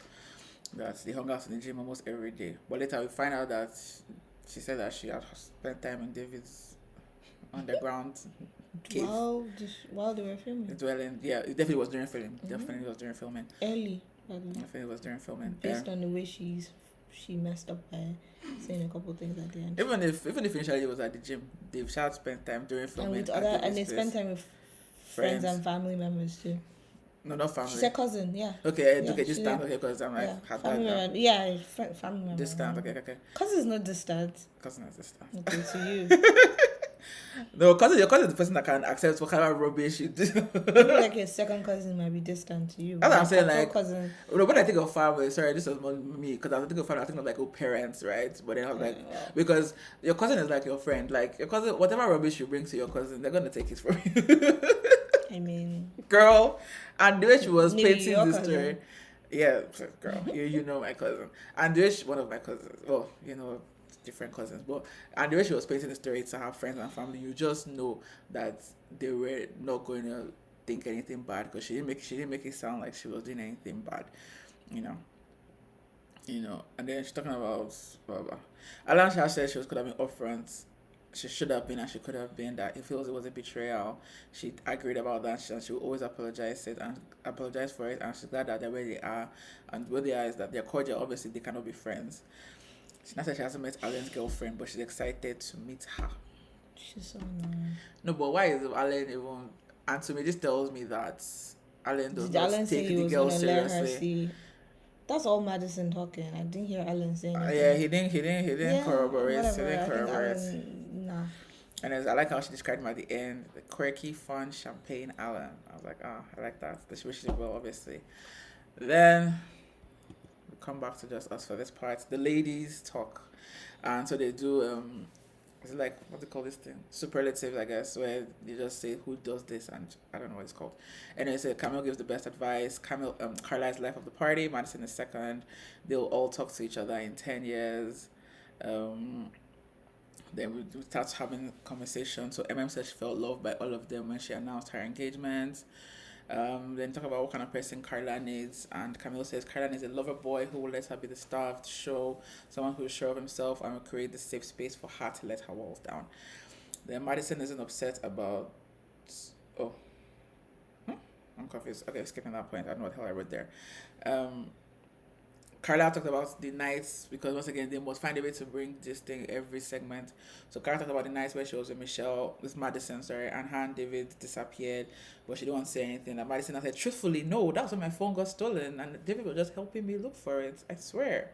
That they hung out in the gym almost every day. But later we find out that she said that she had spent time in David's underground cave. While they were filming. Dwelling. Yeah, it definitely was during filming. Definitely was during filming. Early. by the way. Definitely was during filming. Based on the way she messed up by saying a couple things at the end. Even if initially it was at the gym, they've spent time during filming. And they spent time with friends and family members too. No, not family. She said cousin, yeah. Okay, Yeah, distant. Okay, because I'm like, yeah, family member. Family member. Distant. Okay. Cousin is not distant. Cousin is distant. Okay, to you. No, your cousin is the person that can accept what kind of rubbish you do. Maybe like your second cousin might be distant to you. That's what I'm saying. Like, cousin. When I think of family, sorry, this was more me because I think of family. I think of like parents, right? But then I was like, because your cousin is like your friend. Like your cousin, whatever rubbish you bring to your cousin, they're gonna take it from you. I mean, girl, and the way she was painting the cousin. story, yeah, girl, you know my cousin, and the way one of my cousins, well, different cousins, but and the way she was painting the story to her friends and family, you just know that they were not going to think anything bad because she didn't make it sound like she was doing anything bad, and then she's talking about blah, blah. Alan Shah said she could have been upfront. She should have been and she could have been, that he feels it was a betrayal. She agreed about that and she will always apologize for it, and she's glad that they're where they are, and where they are is that they're cordial. Obviously they cannot be friends. She now said she hasn't met Alan's girlfriend, but she's excited to meet her. She's so annoying. No, but why is Alan even, and to me this tells me that Alan does not take the girl seriously. That's all Madison talking. I didn't hear Alan say Yeah, anything. he didn't Yeah, corroborate. He whatever. didn't I think corroborate. Alan, nah. And I like how she described him at the end, the quirky, fun, champagne Alan. I was like, oh, I like that. She wishes well, obviously. Then we come back to just us for this part. The ladies talk, and so they do. It's like what do they call this thing? Superlatives, I guess, where they just say who does this, and I don't know what it's called. Anyway, so Camille gives the best advice. Carla is life of the party. Madison is second. They'll all talk to each other in 10 years. Um, then we start having conversation. So said she felt loved by all of them when she announced her engagement. Then talk about what kind of person Carla needs, and Camille says Carla needs a lover boy who will let her be the star of the show, someone who is sure of himself and will create the safe space for her to let her walls down. Then Madison isn't upset about. Oh, I'm confused. Okay, skipping that point. I don't know what the hell I wrote there. Um, Carla talked about the nights because once again they must find a way to bring this thing every segment. So Carla talked about the nights where she was with Madison, sorry, and her and David disappeared, but she didn't want to say anything. And Madison said, truthfully, no, that's when my phone got stolen, and David was just helping me look for it. I swear.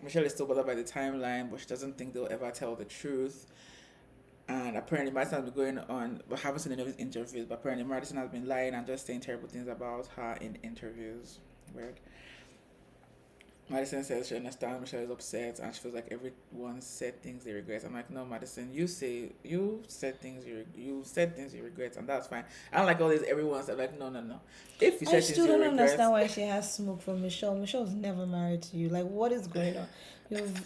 Michelle is still bothered by the timeline, but she doesn't think they'll ever tell the truth. And apparently Madison has been going on, but haven't seen any of his interviews. But apparently Madison has been lying and just saying terrible things about her in interviews. Weird. Madison says she understands Michelle is upset and she feels like everyone said things they regret. I'm like, no, Madison, you said things you regret, and that's fine. I don't like all this. Everyone's like, no, no, no. If you I said things still you don't regret, understand why she has smoke from Michelle. Michelle's never married to you. Like, what is going on?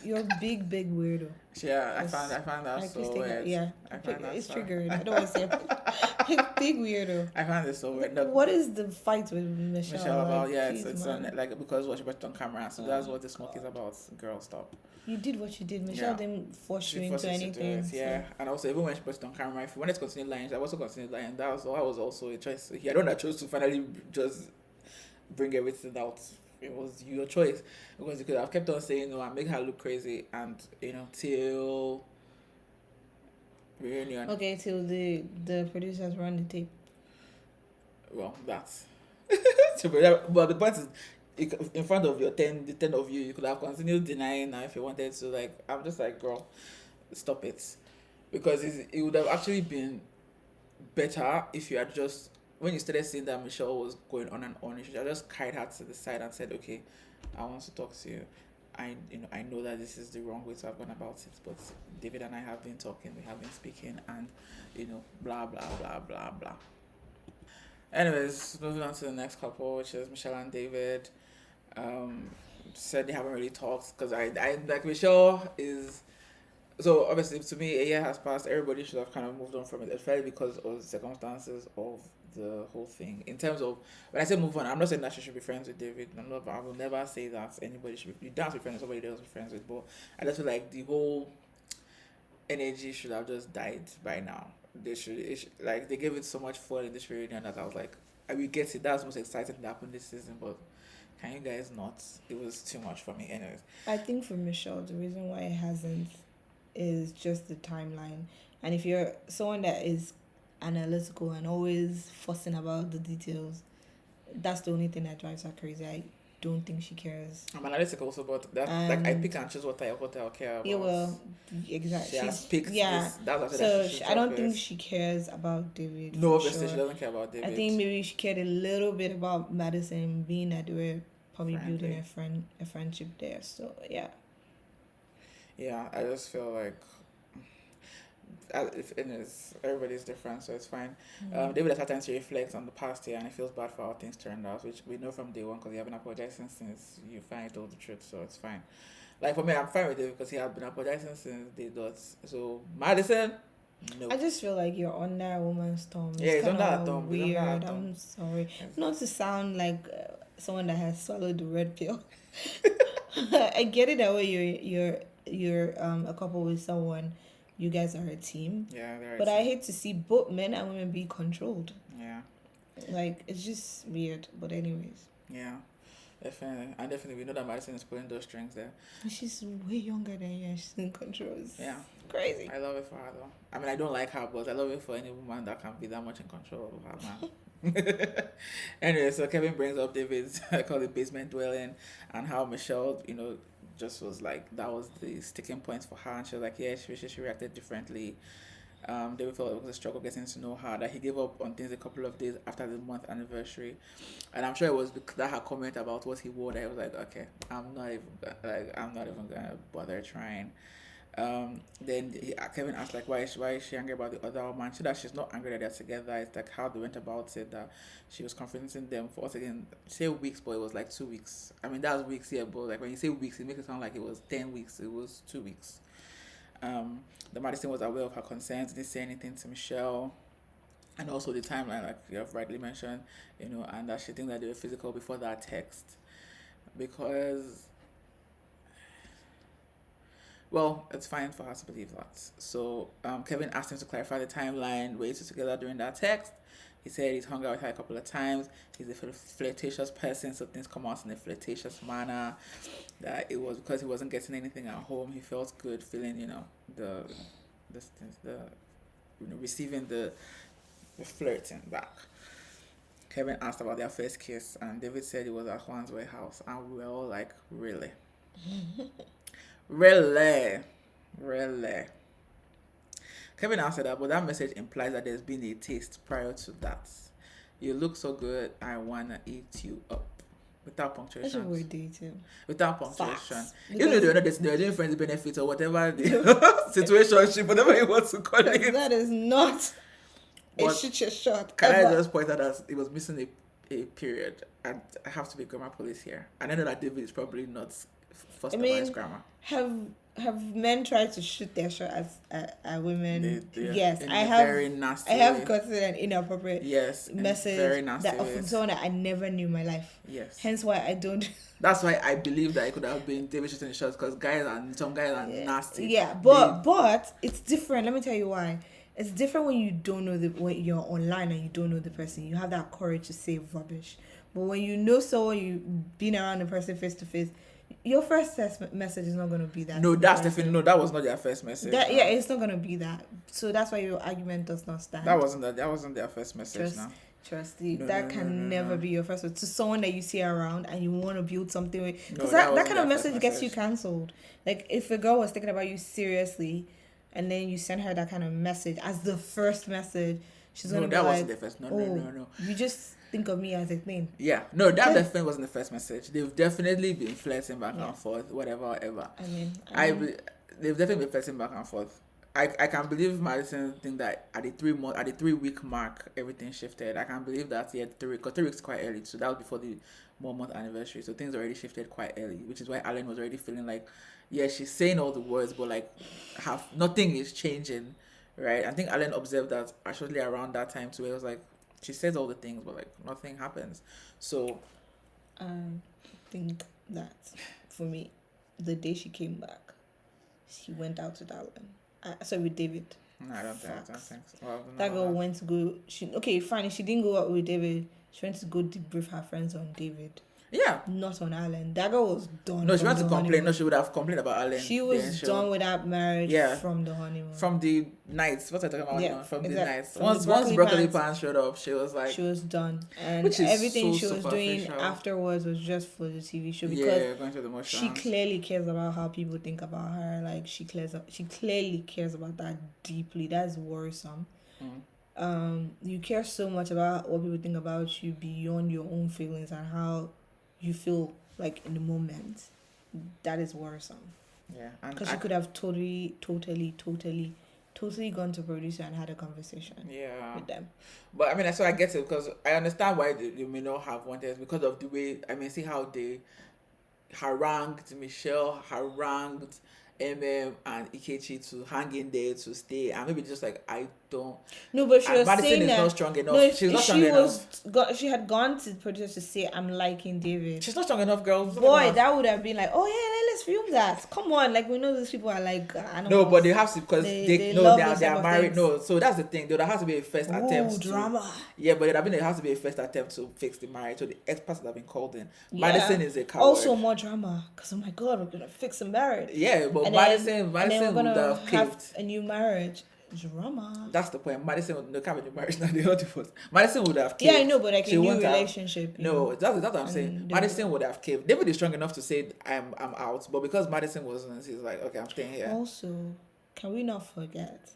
You're a big weirdo. yeah, Just, I found that like, please so take it. weird. Yeah, I find that it's so. triggered. I don't want to say it. Big weirdo. I find this so weird. Like, No, what is the fight with Michelle? Michelle about Like, yeah, please, it's on man. like because what she put on camera, so that's Oh what the smoke is God. about. Girl, stop. You did what you did. Michelle Yeah. didn't force She you into forces you to do anything. it, yeah. So And also, even when she posted on camera, if you wanted to continue lying, I also continued lying. That was also a choice. I don't know, I chose to finally just bring everything out. It was your choice because you could have kept on saying no and make her look crazy, and till reunion. okay, till the producers run the tape. Well, that's but the point is, in front of the 10 of you, you could have continued denying now if you wanted to. Like, I'm just like, girl, stop it, because it would have actually been better if you had just when you started seeing that Michelle was going on and on, you should have just carried her to the side and said, okay, I want to talk to you. I know that this is the wrong way to have gone about it, but David and I have been talking, we have been speaking, and blah blah blah blah blah. Anyways, moving on to the next couple, which is Michelle and David. Um, Said they haven't really talked because I like Michelle is so obviously to me a year has passed. Everybody should have kind of moved on from it, especially because of the circumstances of the whole thing. In terms of when I say move on, I'm not saying that she should be friends with David. I will never say that anybody should be. You don't have to be friends with somebody else be friends with, but I just feel like the whole energy should have just died by now. Like they gave it so much fun in this reunion that I was like, I will get it. That's the most exciting thing that happened this season, but can you guys not? It was too much for me, anyways. I think for Michelle, the reason why it hasn't is just the timeline. And if you're someone that is analytical and always fussing about the details, that's the only thing that drives her crazy. I don't think she cares. I'm analytical also, but that like I And pick and choose what I'll care about. yeah, well, exactly. She has She's picked yeah. this. That's what So she should I don't drop think it. she cares about David No, for obviously she sure. doesn't care about David. I think maybe she cared a little bit about Madison, being that they were probably building Friendly. a friendship there. So yeah. Yeah, I just feel like if it is everybody's different, so it's fine. David has had time to reflect on the past year, and he feels bad for how things turned out, which we know from day one because he had been apologizing since you finally told the truth, so it's fine. Like for me, I'm fine with it because he had been apologizing since day dots. So Madison, no. I just feel like you're under a woman's thumb. It's Yeah, he's kind under a of thumb. He's weird. under a thumb. I'm sorry. Yes. Not to sound like someone that has swallowed the red pill. I get it that way. You're a couple with someone. You guys are a team. Yeah, they're But I hate to see both men and women be controlled. Yeah. Like, it's just weird. But anyways. Yeah. Definitely. And definitely we know that Madison is pulling those strings there. She's way younger than you and she's in controls. Yeah. Crazy. I love it for her though. I mean, I don't like her, but I love it for any woman that can be that much in control of her man. Anyway, so Kevin brings up David's I call it basement dwelling, and how Michelle, just was like that was the sticking point for her, and she was like, yeah, she reacted differently. David felt it was a struggle getting to know her. That he gave up on things a couple of days after the month anniversary, and I'm sure it was that her comment about what he wore that I was like, okay, I'm not even gonna bother trying. Then Kevin asked like why is she angry about the other woman? She that she's not angry that they're together. It's like how they went about it, that she was confronting them for us again. Say weeks, but it was like 2 weeks. I mean that was weeks, yeah, but like when you say weeks, it makes it sound like it was 10 weeks. It was 2 weeks. The Madison was aware of her concerns, didn't say anything to Michelle. And also the timeline, like you have rightly mentioned, and that she think that they were physical before that text. Because well, it's fine for her to believe that. So Kevin asked him to clarify the timeline, were you two together during that text? He said he's hung out with her a couple of times. He's a flirtatious person, so things come out in a flirtatious manner. That it was because he wasn't getting anything at home. He felt good feeling, the receiving the flirting back. Kevin asked about their first kiss, and David said it was at Juan's warehouse, and we were all like, really? Really? Really? Kevin answered that, but that message implies that there's been a taste prior to that. You look so good, I wanna eat you up. Without punctuation. We're dating. Without punctuation. Facts. Even though they're doing friends benefits or whatever the situation, whatever you want to call it. That is not a shit shot. Can I just point out that it was missing a period, and I have to be grammar police here. And I know that David is probably not first of all his grammar. Have men tried to shoot their shot at women? Yes, I have. Very nasty. I have gotten an inappropriate message very nasty that of someone that I never knew in my life. Yes. Hence why I don't. That's why I believe that it could have been David shooting the shots, because some guys are nasty. Yeah, but it's different. Let me tell you why. It's different when you don't know when you're online and you don't know the person. You have that courage to say rubbish. But when you know someone, you've been around the person face to face, your first message is not going to be that. No, that's definitely no. That was not their first message. Yeah, it's not going to be that. So that's why your argument does not stand. That wasn't their first message. Trust you. That can never be your first message to someone that you see around and you want to build something with. Because that kind of message gets you cancelled. Like if a girl was thinking about you seriously, and then you send her that kind of message as the first message, she's gonna be like, wasn't the first. No. You just think of me as a thing. Yeah, no, that definitely wasn't the first message. They've definitely been flirting back and forth, whatever. I mean, they've definitely been flirting back and forth. I can believe Madison think that at the 3-week mark everything shifted. I can believe that because 3 weeks is quite early, so that was before the 1-month anniversary. So things already shifted quite early, which is why Alan was already feeling like, yeah, she's saying all the words, but like nothing is changing, right? I think Alan observed that actually around that time too. It was like she says all the things, but like nothing happens. So I think that for me, the day she came back, she went out with Alan. With David. No, I don't think so. Well, that girl went to go. Fine. If she didn't go out with David, she went to go debrief her friends on David. Yeah. Not on Alan. That girl was done. No, she wants to complain. Honeymoon. No, she would have complained about Alan. She was done with that marriage from the honeymoon. From the nights. What I talking about? Yeah, from the nights. Once broccoli pants showed up, she was like... She was done. And everything she was doing afterwards was just for the TV show. Because going through the motions. She clearly cares about how people think about her. Like, she clearly cares about that deeply. That's worrisome. You care so much about what people think about you beyond your own feelings and how you feel like in the moment. That is worrisome. Yeah, because you could have totally gone to producer and had a conversation. With them. But I mean, so I get it, because I understand why they may not have wanted it, because of the way, I mean, see how they harangued Michelle, harangued MM and Ikechi to hang in there, to stay, and maybe just like, I don't. No, but she And was Madison saying is not that. strong No, enough. She's if not strong she enough. she had gone to the producer to say, "I'm liking David." She's not strong enough, girls. Boy, that would have been like, oh yeah, let's film that. Come on, like we know these people are like No, but animals. they have to because They no love they are those they type are of married. things. No, so that's the thing. There has to be a first Ooh, attempt to drama. yeah, but there has to be a first attempt to fix the marriage. So the experts that have been called in. Yeah. Madison is a coward. Also more drama, because oh my god, we're gonna fix the marriage. Yeah, but And Madison then we're would gonna have caved. a new marriage. Drama. That's the point. Madison would no can't be marriage now. They not divorced. Madison would have Yeah, caved. I know, but like She a new won't have- relationship. No, know, that's what I'm saying. and Madison would have caved. David is strong enough to say I'm out, but because Madison wasn't, he's like, okay, I'm staying here. Also, can we not forget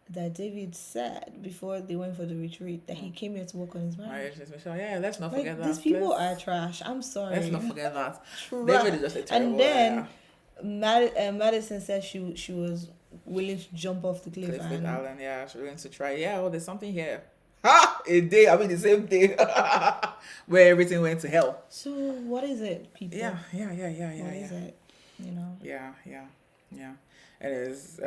that David said before they went for the retreat that he came here to work on his marriage? Marriage, Michelle. Yeah, let's not Like, forget that. these people Let's- are trash. I'm sorry. Let's not forget that. Trash. David is just a terrible And then liar. Madison said she was willing to jump off the cliff. Clifford And Allen, yeah, she's going to try. Yeah, oh, there's something here. Ha! A day, I mean the same day where everything went to hell. so what is it, people? Yeah. What is it? You know. Yeah. It is.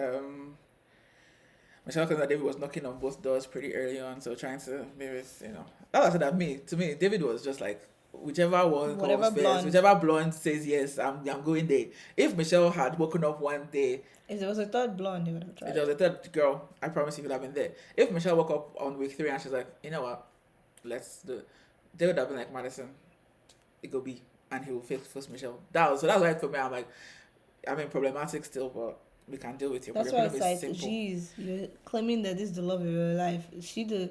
Michelle because David was knocking on both doors pretty early on, so trying to maybe That was that me. To me, David was just like whichever one Whatever comes first, blonde. whichever blonde says yes, I'm going there. If Michelle had woken up one day, If there was a third blonde, they would have tried. if there was a third girl, I promise you could have been there. If Michelle woke up on week 3 and she's like, you know what, let's do it, they would have been like, Madison, it go be, and he will first Michelle. So that's why for me, I'm like, I mean, problematic still, but we can deal with it. That's We're why gonna it's be like, simple. geez, you're claiming that this is the love of your life. Is she the,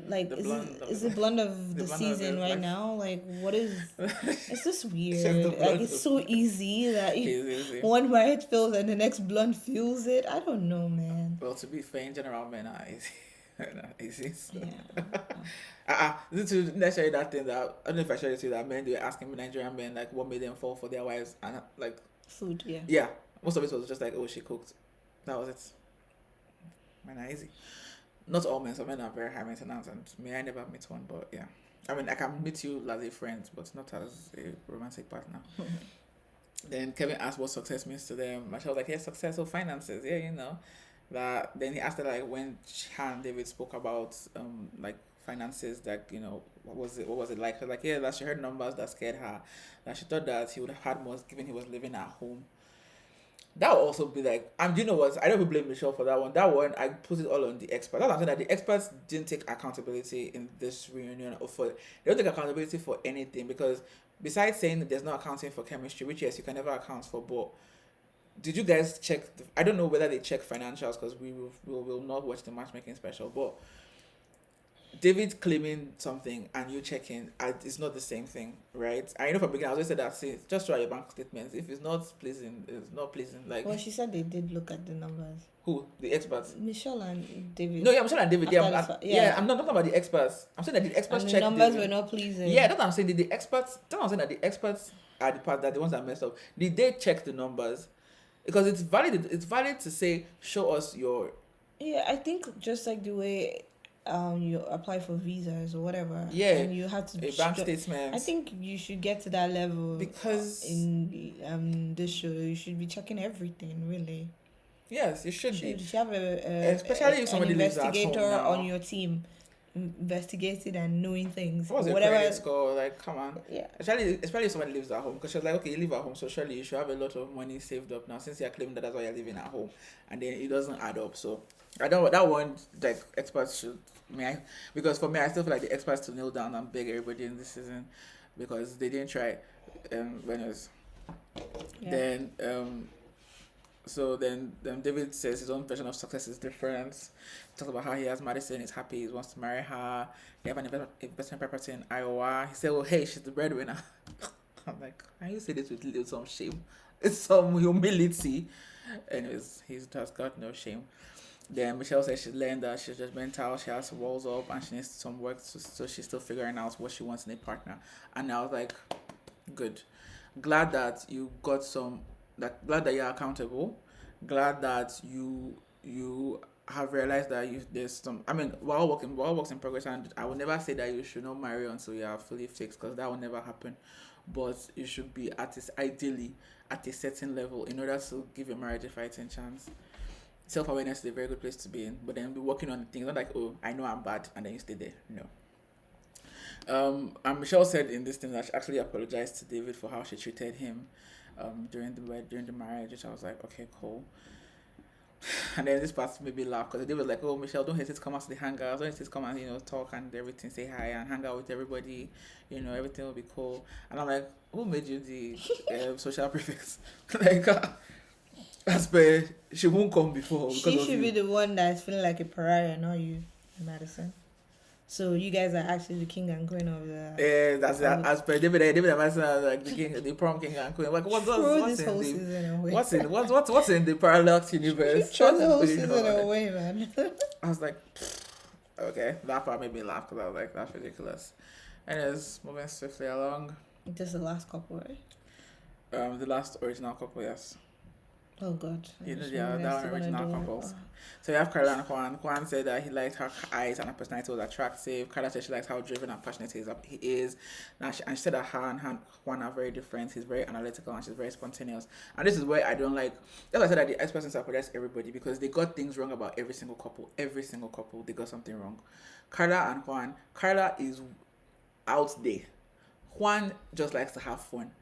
like, The is blonde it, of is the- the blonde of the the blonde of season his right life. now? Like, what is, it's just the weird. blonde Like, it's of- so easy that Easy. one marriage feels and the next blonde feels it. I don't know, man. Well, to be fair, in general, men are easy. Not easy. So. Yeah. This is necessarily that thing that I don't know if I shared it to you that men they were asking Nigerian men like what made them fall for their wives and like Food, yeah. yeah, most of it was just like oh she cooked, that was it. Men are easy. Not all men, some men are very high maintenance and may I never meet one, but yeah. I mean I can meet you as a friend, but not as a romantic partner. Then Kevin asked what success means to them. And she was like, yeah, success or finances. Yeah, you know. That then he asked her like when her and David spoke about like finances, that what was it like? She was like, yeah, that she heard numbers that scared her. That she thought that he would have had more given he was living at home. That would also be like, and you know what? I don't even blame Michelle for that one. That one, I put it all on the experts. That's what I'm saying, that the experts didn't take accountability in this reunion. They don't take accountability for anything because besides saying that there's no accounting for chemistry, which yes, you can never account for, but did you guys check? I don't know whether they check financials because we will not watch the matchmaking special, but David claiming something and you checking, it's not the same thing, right? I know from the beginning I always said that, see, just try your bank statements. If it's not pleasing, it's not pleasing. Like Well, she said they did look at the numbers. who? The experts? Michelle and David. No, yeah, I'm saying that David. After Yeah, the yeah, I'm not talking about the experts. I'm saying that the experts and the checked numbers David. were not pleasing. Yeah, that's what I'm saying. Did the experts? That's what I'm saying, that the experts are the part that the ones that messed up. Did they check the numbers? Because it's valid. It's valid to say, show us your. Yeah, I think just like the way you apply for visas or whatever. Yeah, and you have to a bank statement. I think you should get to that level Because- in this show you should be checking everything really. Yes, you should You be. should have Especially if somebody an lives at home investigator now. on your team, investigating and knowing things. What was your Whatever. credit score? Like, come on. Yeah. Especially if somebody lives at home, because she was like, okay, you live at home, so surely you should have a lot of money saved up now, since you're claiming that that's why you're living at home, and then it doesn't add up. So I don't that one, like, experts should because for me I still feel like the experts to kneel down and beg everybody in this season, because they didn't try when it was Yeah. then so then David says his own version of success is different. He talks about how he has Madison, he's happy, he wants to marry her. They have an investment property in Iowa. He said, well, hey, she's the breadwinner. I'm like, can you say this with some shame? It's some humility. Anyways, he has got no shame. Then Michelle says she's learned that she's judgmental, she has walls up, and she needs some work, so she's still figuring out what she wants in a partner. And I was like, good. Glad that you got glad that you're accountable. Glad that you have realized that there's some. I mean, we're all works in progress, and I will never say that you should not marry until you are fully fixed, because that will never happen. But you should be ideally at a certain level in order to give your marriage a fighting chance. self-awareness is a very good place to be in, but then be working on the things, not like, oh, I know I'm bad, and then you stay there. No. And Michelle said in this thing that she actually apologized to David for how she treated him during the marriage, which I was like, okay, cool. And then this part made me laugh because they were like, "Oh, Michelle, don't hesitate to come out to the hangouts. Don't hesitate to come and talk and everything, say hi and hang out with everybody. Everything will be cool." And I'm like, "Who made you the social prefect? like, as per she won't come before because She of should you." be the one that's feeling like a pariah, not you, Madison. So you guys are actually the king and queen of the. Yeah, that's as per David and Madison are like the prom king and queen. Like, Throw what's this whole in season away. what's in the parallel universe? Throw the whole What's season going on? away, man. I was like, okay, that part made me laugh because I was like, that's ridiculous. Anyways, moving swiftly along. Just the last couple, right? The last original couple, yes. Oh God. That one original couples. So you have Carla and Juan. Juan said that he liked her eyes and her personality was attractive. Carla said she likes how driven and passionate he is. And she said that her and Juan are very different. He's very analytical and she's very spontaneous. And this is where I don't like. That's why I said that the ex-person apologize everybody because they got things wrong about every single couple. Every single couple, they got something wrong. Carla and Juan. Carla is out there. Juan just likes to have fun.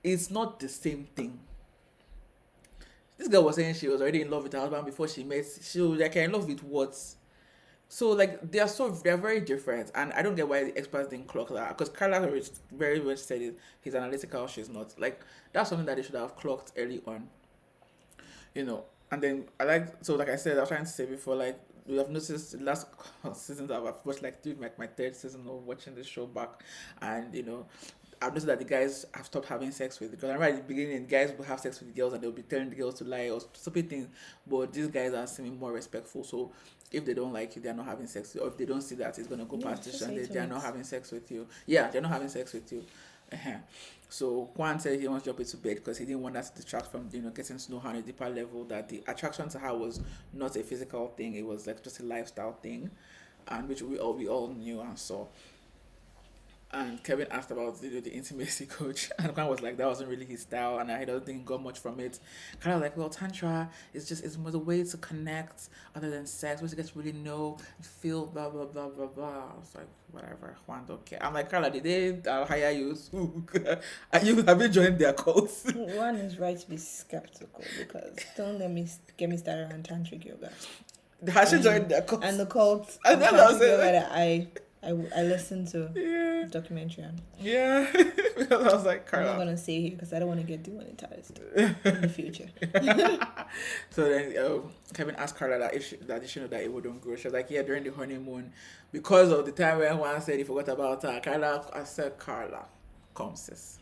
It's not the same thing. This girl was saying she was already in love with her husband before she met. She was like, in love with what? So like they're very different, and I don't get why the experts didn't clock that. Because Carla very much said it. He's analytical, she's not. Like that's something that they should have clocked early on. And then like I said, I was trying to say before, like we have noticed the last seasons I've watched like my third season of watching the show back, and I've noticed that the guys have stopped having sex with, because I remember at the beginning guys will have sex with the girls and they'll be telling the girls to lie or stupid things, but these guys are seeming more respectful. So if they don't like you, they're not having sex with you, or if they don't see that it's gonna go past this, and they're not having sex with you. Yeah, they're not having sex with you. So Juan said he wants to jump into bed because he didn't want that to distract from getting to know her on a deeper level, that the attraction to her was not a physical thing, it was like just a lifestyle thing, and which we all knew and saw. And Kevin asked about the intimacy coach, and Kwan was like, that wasn't really his style, and I don't think he got much from it. Kind of like, well, Tantra it's a way to connect other than sex, where to get to really know, feel, blah, blah, blah, blah, blah. I was like, whatever, Juan don't care. I'm like, Carla, did they hire you? Have you joined their cult? One is right to be skeptical because don't get me started on tantric yoga. Has she joined their cult? And the cult I know what I'm saying. That I listened to the documentary on. Yeah, because I was like, Carla. I'm not gonna say here because I don't want to get demonetized in the future. So then Kevin asked Carla that did she know that it wouldn't grow. She was like, yeah, during the honeymoon, because of the time when Juan said he forgot about her. I said, Carla, come sis.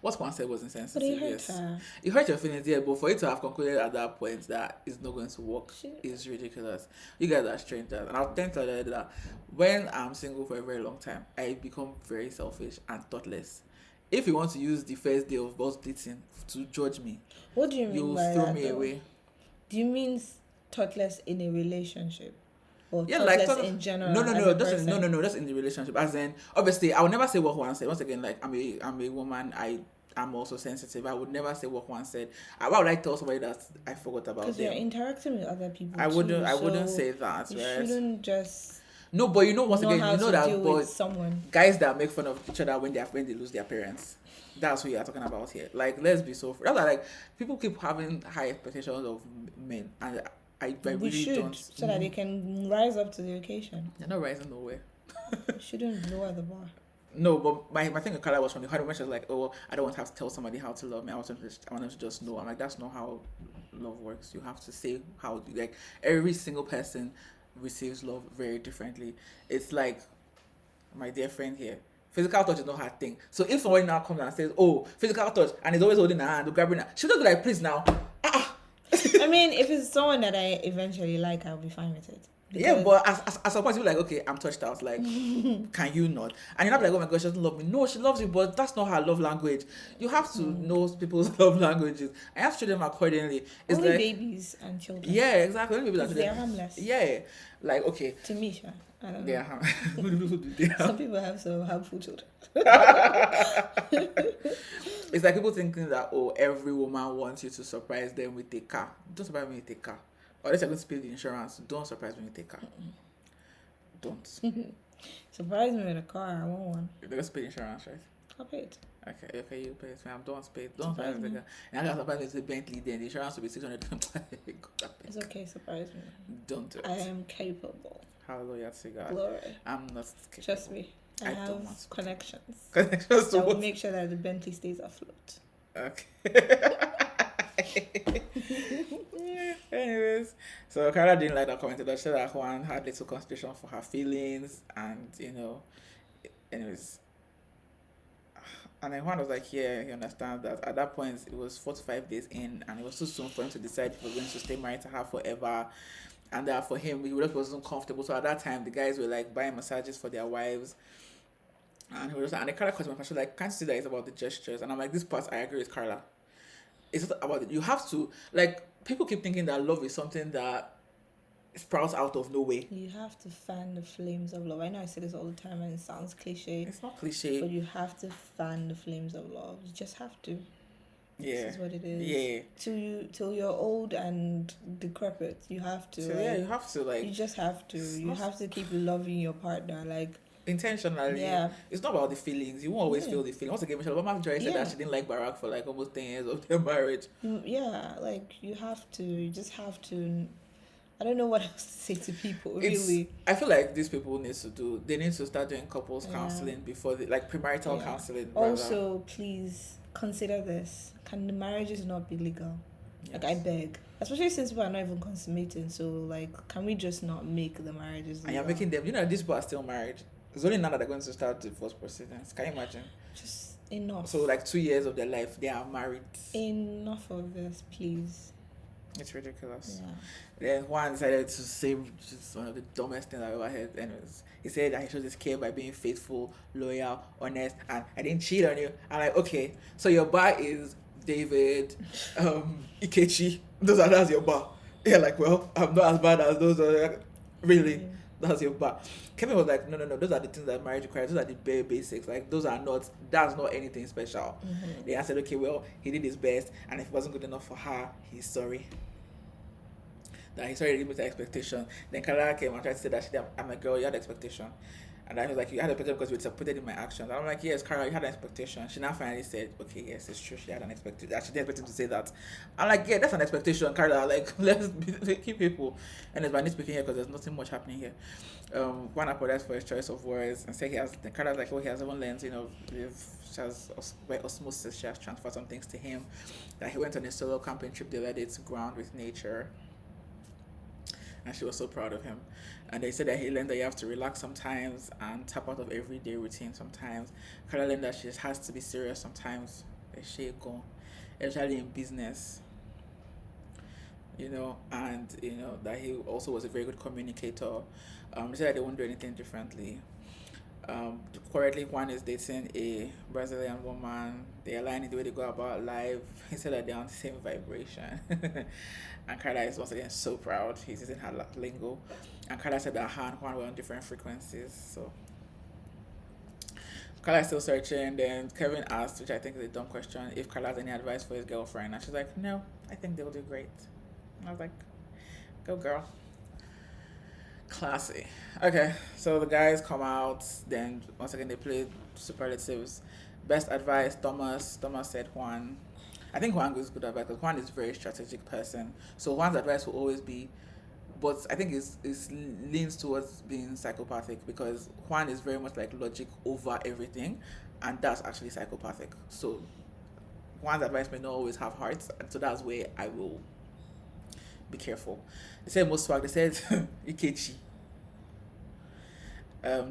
What Juan said was insensitive. But it hurt her. It hurt your feelings, yeah, but for you to have concluded at that point that it's not going to work is ridiculous. You guys are strangers. And I'll tell you that when I'm single for a very long time, I become very selfish and thoughtless. If you want to use the first day of us dating to judge me, what do you mean you'll by throw that, me though? away. Do you mean thoughtless in a relationship? Or Yeah, thoughtless like in general? no, that's in the relationship. As in, obviously, I would never say what Juan said. Once again, like I'm a woman. I'm also sensitive. I would never say what Juan said. Why would I tell somebody that I forgot about them? Because you're interacting with other people. I wouldn't. I so wouldn't say that. You right? shouldn't just. No, but once again, how to that deal but with someone. guys that make fun of each other when they lose their parents. That's what you're talking about here. Like, let's be so. That's like people keep having high expectations of men, and I really don't. So that they can rise up to the occasion. They're not rising nowhere. You shouldn't lower the bar. No, but my thing with Carla was from the honeymoon. She was like, "Oh, I don't want to have to tell somebody how to love me. I want them to just know." I'm like, "That's not how love works. You have to say how. Like every single person receives love very differently. It's like my dear friend here. Physical touch is not her thing. So if somebody now comes and says, "Oh, physical touch," and is always holding her hand or grabbing her, she'll just be like, "Please now." I mean, if it's someone that I eventually like, I'll be fine with it. Yeah, but at some point you're like, okay, I'm touched out. Like, can you not? And you're not like, oh my gosh, she doesn't love me. No, she loves you, but that's not her love language. You have to know people's love languages. I have to treat them accordingly. It's only like babies and children. Yeah, exactly. Only people that They're harmless. Yeah, like okay. To me, sure. I don't know. They're harmless. Some people have some harmful children. It's like people thinking that every woman wants you to surprise them with a car. Don't surprise me with a car. Unless you're going to pay the insurance, don't surprise me when you take car. Don't. Surprise me with a car. I want one. You're going to pay the insurance, right? I'll pay it. Okay, you pay it. Ma'am, don't pay it. Don't surprise me. And I got surprised with the Bentley, then the insurance will be 600. It's okay, surprise me. Don't do it. I am capable. Hallelujah to God. Glory. I'm not capable. Trust me. I don't have want to. connections. Connections to That will what? make sure that the Bentley stays afloat. Okay. Anyways, so Carla didn't like that comment. She said that Juan had little consideration for her feelings, and anyways. And then Juan was like, yeah, he understands that at that point it was 4 to 5 days in, and it was too soon for him to decide if he was going to stay married to her forever. And that for him, he wasn't comfortable. So at that time, the guys were like buying massages for their wives. And he was and the Carla cut my passion like, can't you see that it's about the gestures? And I'm like, this part I agree with Carla. It's not about it. You have to, like, people keep thinking that love is something that sprouts out of nowhere. You have to fan the flames of love. I know I say this all the time and it sounds cliche. It's not cliche. But you have to fan the flames of love. You just have to. Yeah. This is what it is. Yeah. Till you're old and decrepit. You have to. So like, yeah, you have to like. You just have to. You have to keep loving your partner. Like intentionally. Yeah. It's not about the feelings. You won't always feel the feeling. Once again, Michelle Obama said that she didn't like Barack for like almost 10 years of their marriage. Yeah, like you have to. You just have to. I don't know what else to say to people. Really, I feel like these people need to start doing couples counseling before like premarital counseling. Also, please consider this: can the marriages not be legal? Yes. Like I beg, especially since people are not even consummating. So like, can we just not make the marriages legal? And you're making them. You know, these people are still married. It's only now that they're going to start divorce proceedings. Can you imagine? Just enough. So like 2 years of their life, they are married. Enough of this, please. It's ridiculous. Yeah. Then Juan decided to say just one of the dumbest things I've ever heard. Anyways, he said that he showed his care by being faithful, loyal, honest, and I didn't cheat on you. I'm like, okay, so your bar is David, Ikechi. That's your bar. Yeah, like, well, I'm not as bad as those other. Really, that's your bar. Kevin was like, no, those are the things that marriage requires. Those are the bare basics. Like, that's not anything special. Mm-hmm. They said, okay, well, he did his best, and if it wasn't good enough for her, he's sorry. That he's sorry to meet her expectation. Then Carla came and tried to say that I'm a girl, you had expectation. And I was like, you had an expectation because you were disappointed in my actions. And I'm like, yes, Carla, you had an expectation. She now finally said, okay, yes, it's true, she had an expectation. She didn't expect him to say that. I'm like, yeah, that's an expectation, Carla. Like, let's keep people. And it's by me speaking here because there's nothing much happening here. Juan apologized for his choice of words and said Carla's like, oh, he has even learned, by osmosis, she has transferred some things to him. That he went on a solo camping trip the other day to ground with nature. And she was so proud of him. And they said that he learned that you have to relax sometimes and tap out of everyday routine sometimes. Carla learned that she just has to be serious sometimes. Especially in business. And that he also was a very good communicator. They said that they won't do anything differently. Currently, Juan is dating a Brazilian woman. They align in the way they go about life. He said that they're on the same vibration. And Carla is once again so proud. He's using her lingo. And Carla said that her and Juan were on different frequencies. So Carla is still searching. Then Kevin asked, which I think is a dumb question, if Carla has any advice for his girlfriend. And she's like, no, I think they'll do great. And I was like, go girl. Classy. Okay, so the guys come out. Then once again they played superlatives. Best advice, Thomas. Thomas said Juan. I think Juan gives good advice because Juan is a very strategic person. So Juan's advice will always be, but I think it leans towards being psychopathic because Juan is very much like logic over everything, and that's actually psychopathic. So Juan's advice may not always have heart, and so that's where I will be careful. They said most swag. They said Ikechi.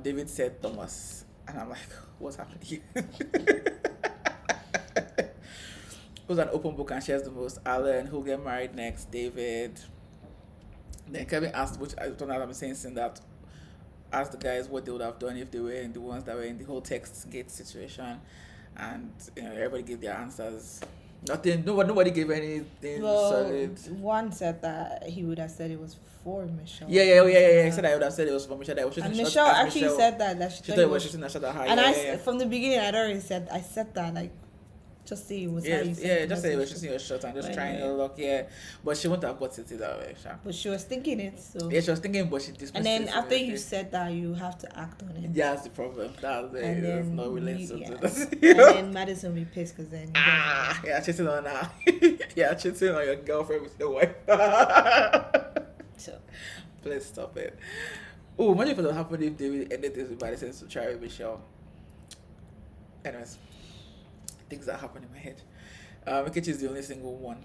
David said Thomas, and I'm like, what's happening here? Who's an open book and shares the most? Alan. Who'll get married next? David. Then Kevin asked, which I don't know, I'm saying that, asked the guys what they would have done if they were in the ones that were in the whole text gate situation, and everybody gave their answers. Nothing. Nobody gave anything solid. One said that he would have said it was for Michelle. Yeah. He said I would have said it was for Michelle. And Michelle actually said that she thought it was shooting a shot at her. And from the beginning, I said that like Just say it was Yeah, how you sent yeah, the just say it was message. just in your shot and just But trying to anyway. look, yeah. But she wouldn't have bought it that way, sha. But she was thinking it, so. Yeah, she was thinking, but she dismissed And then it after you immediately. said that, you have to act on it. Yeah, that's the problem. That's it. And There's then no you, relation yeah. to this. And then Madison will be pissed because then you guys Ah, yeah, cheating on her. Yeah, cheating on your girlfriend with your wife. so Please stop it. Oh, imagine if it would happen if David ended this with Madison to try with Michelle. Anyways, things that happen in my head. Mikichi is the only single one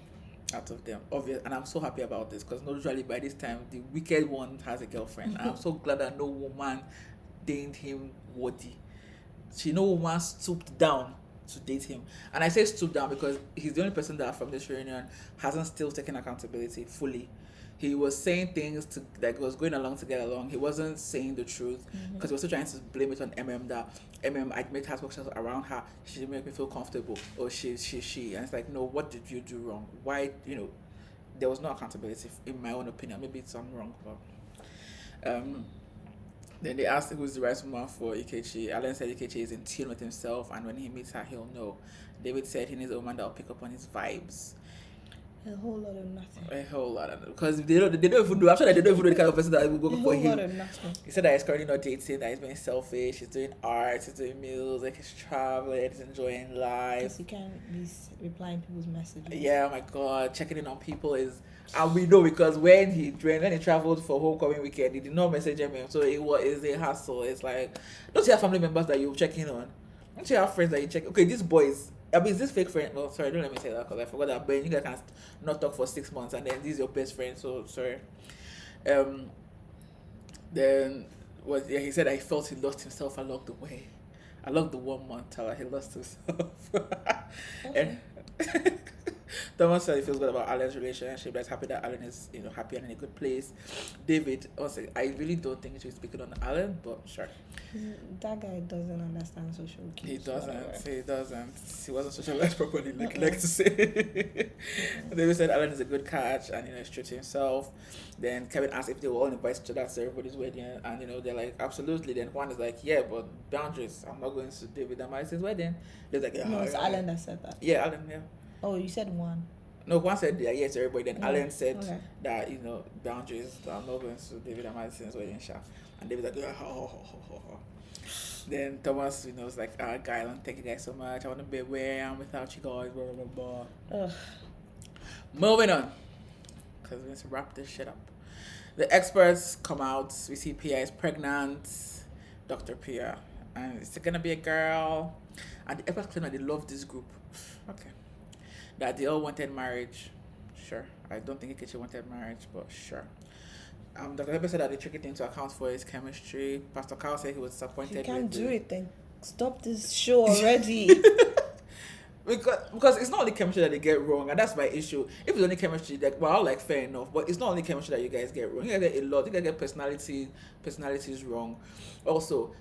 out of them, obvious, and I'm so happy about this because usually by this time the wicked one has a girlfriend. And I'm so glad that no woman deigned him worthy. No woman stooped down to date him, and I say stoop down because he's the only person that from this reunion hasn't still taken accountability fully. He was saying things to like was going along to get along. He wasn't saying the truth because he was still trying to blame it on that I made her questions around her. She didn't make me feel comfortable. Or she, and it's like, no, what did you do wrong? Why, there was no accountability in my own opinion. Maybe it's I'm wrong, but then they asked who's the right woman for Ikechi. Alan said Ikechi is in tune with himself, and when he meets her, he'll know. David said he needs a woman that'll pick up on his vibes. a whole lot of nothing. A whole lot of because they don't even know. I'm sure that they don't even know the kind of person that will go A for whole him. lot of nothing. He said that he's currently not dating, that he's being selfish, he's doing art, he's doing music, he's traveling, he's enjoying life. Because you can't be replying people's messages. Yeah, oh my god, checking in on people is, and we know because when he traveled for homecoming weekend, he did not message him, so it's a hassle. It's like, don't you have family members that you check in on? Don't you have friends that you check? Okay, these boys. I mean, is this fake friend? Well, sorry, don't let me say that because I forgot that. But you guys can not talk for 6 months and then this is your best friend. So sorry. Then he said he felt he lost himself along the way. Along the 1 month, he lost himself. And Thomas said he feels good about Alan's relationship. That's happy that Alan is happy and in a good place. David, also, I really don't think he's speaking on Alan, but sure. That guy doesn't understand social cues. He doesn't. He wasn't socialized properly, like to say. David said Alan is a good catch and he's true to himself. Then Kevin asked if they were all invited to that everybody's wedding, and they're like, absolutely. Then Juan is like, yeah, but boundaries. I'm not going to David and Madison's wedding. They're like, yeah, No, it's Alan that said that. Yeah, Alan, yeah. Oh, you said one. No, Juan said yes to everybody. Then Alan said okay. that boundaries. I'm not going to David and Madison's wedding, and David's like, yeah, Then Thomas, was like, guy, thank you guys so much. I want to be where I am without you guys. Blah blah blah. Ugh. Moving on, because we need to wrap this shit up. The experts come out. We see Pia is pregnant, Dr. Pia, and it's gonna be a girl. And the experts claim that they love this group. Okay. That they all wanted marriage. Sure. I don't think Ikechi wanted marriage, but sure. Dr. Pepper said that they took it into account for his chemistry. Pastor Carl said he was disappointed. You can't do it then. Stop this show already. because it's not only chemistry that they get wrong, and that's my issue. If it's only chemistry, fair enough, but it's not only chemistry that you guys get wrong. You guys get a lot. You guys get personalities wrong. Also,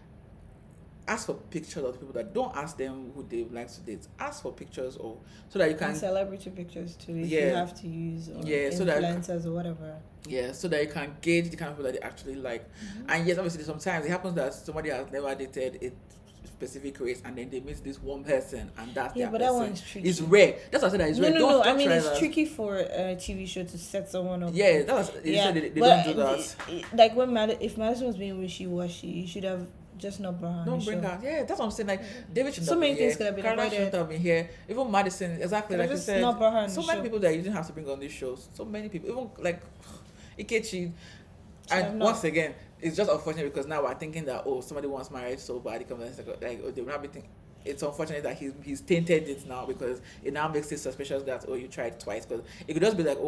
ask for pictures of people that don't ask them who they like to date. Ask for pictures so that you can and celebrity pictures too if you have to use or influencers or whatever. Yeah, so that you can gauge the kind of people that they actually like. Mm-hmm. And yes, obviously sometimes it happens that somebody has never dated a specific race and then they meet this one person and that's their but person. That one's tricky. It's rare. That's what I said that it's rare. No. I mean, it's tricky for a TV show to set someone up. Yeah, that was. They don't do that. Like if Madison was being wishy-washy, you should have just not brought her. Don't bring her. Yeah, that's what I'm saying. Like David should so not many be things here. Could have been Carla avoided. shouldn't have been here. Even Madison, exactly like you said. Not brought her on so the many show. people that you didn't have to bring on these shows. So many people, even like Ikechi. And once again, it's just unfortunate because now we're thinking that somebody wants marriage so bad it comes they will not be thinking. It's unfortunate that he's tainted it now because it now makes it suspicious that you tried twice, because it could just be like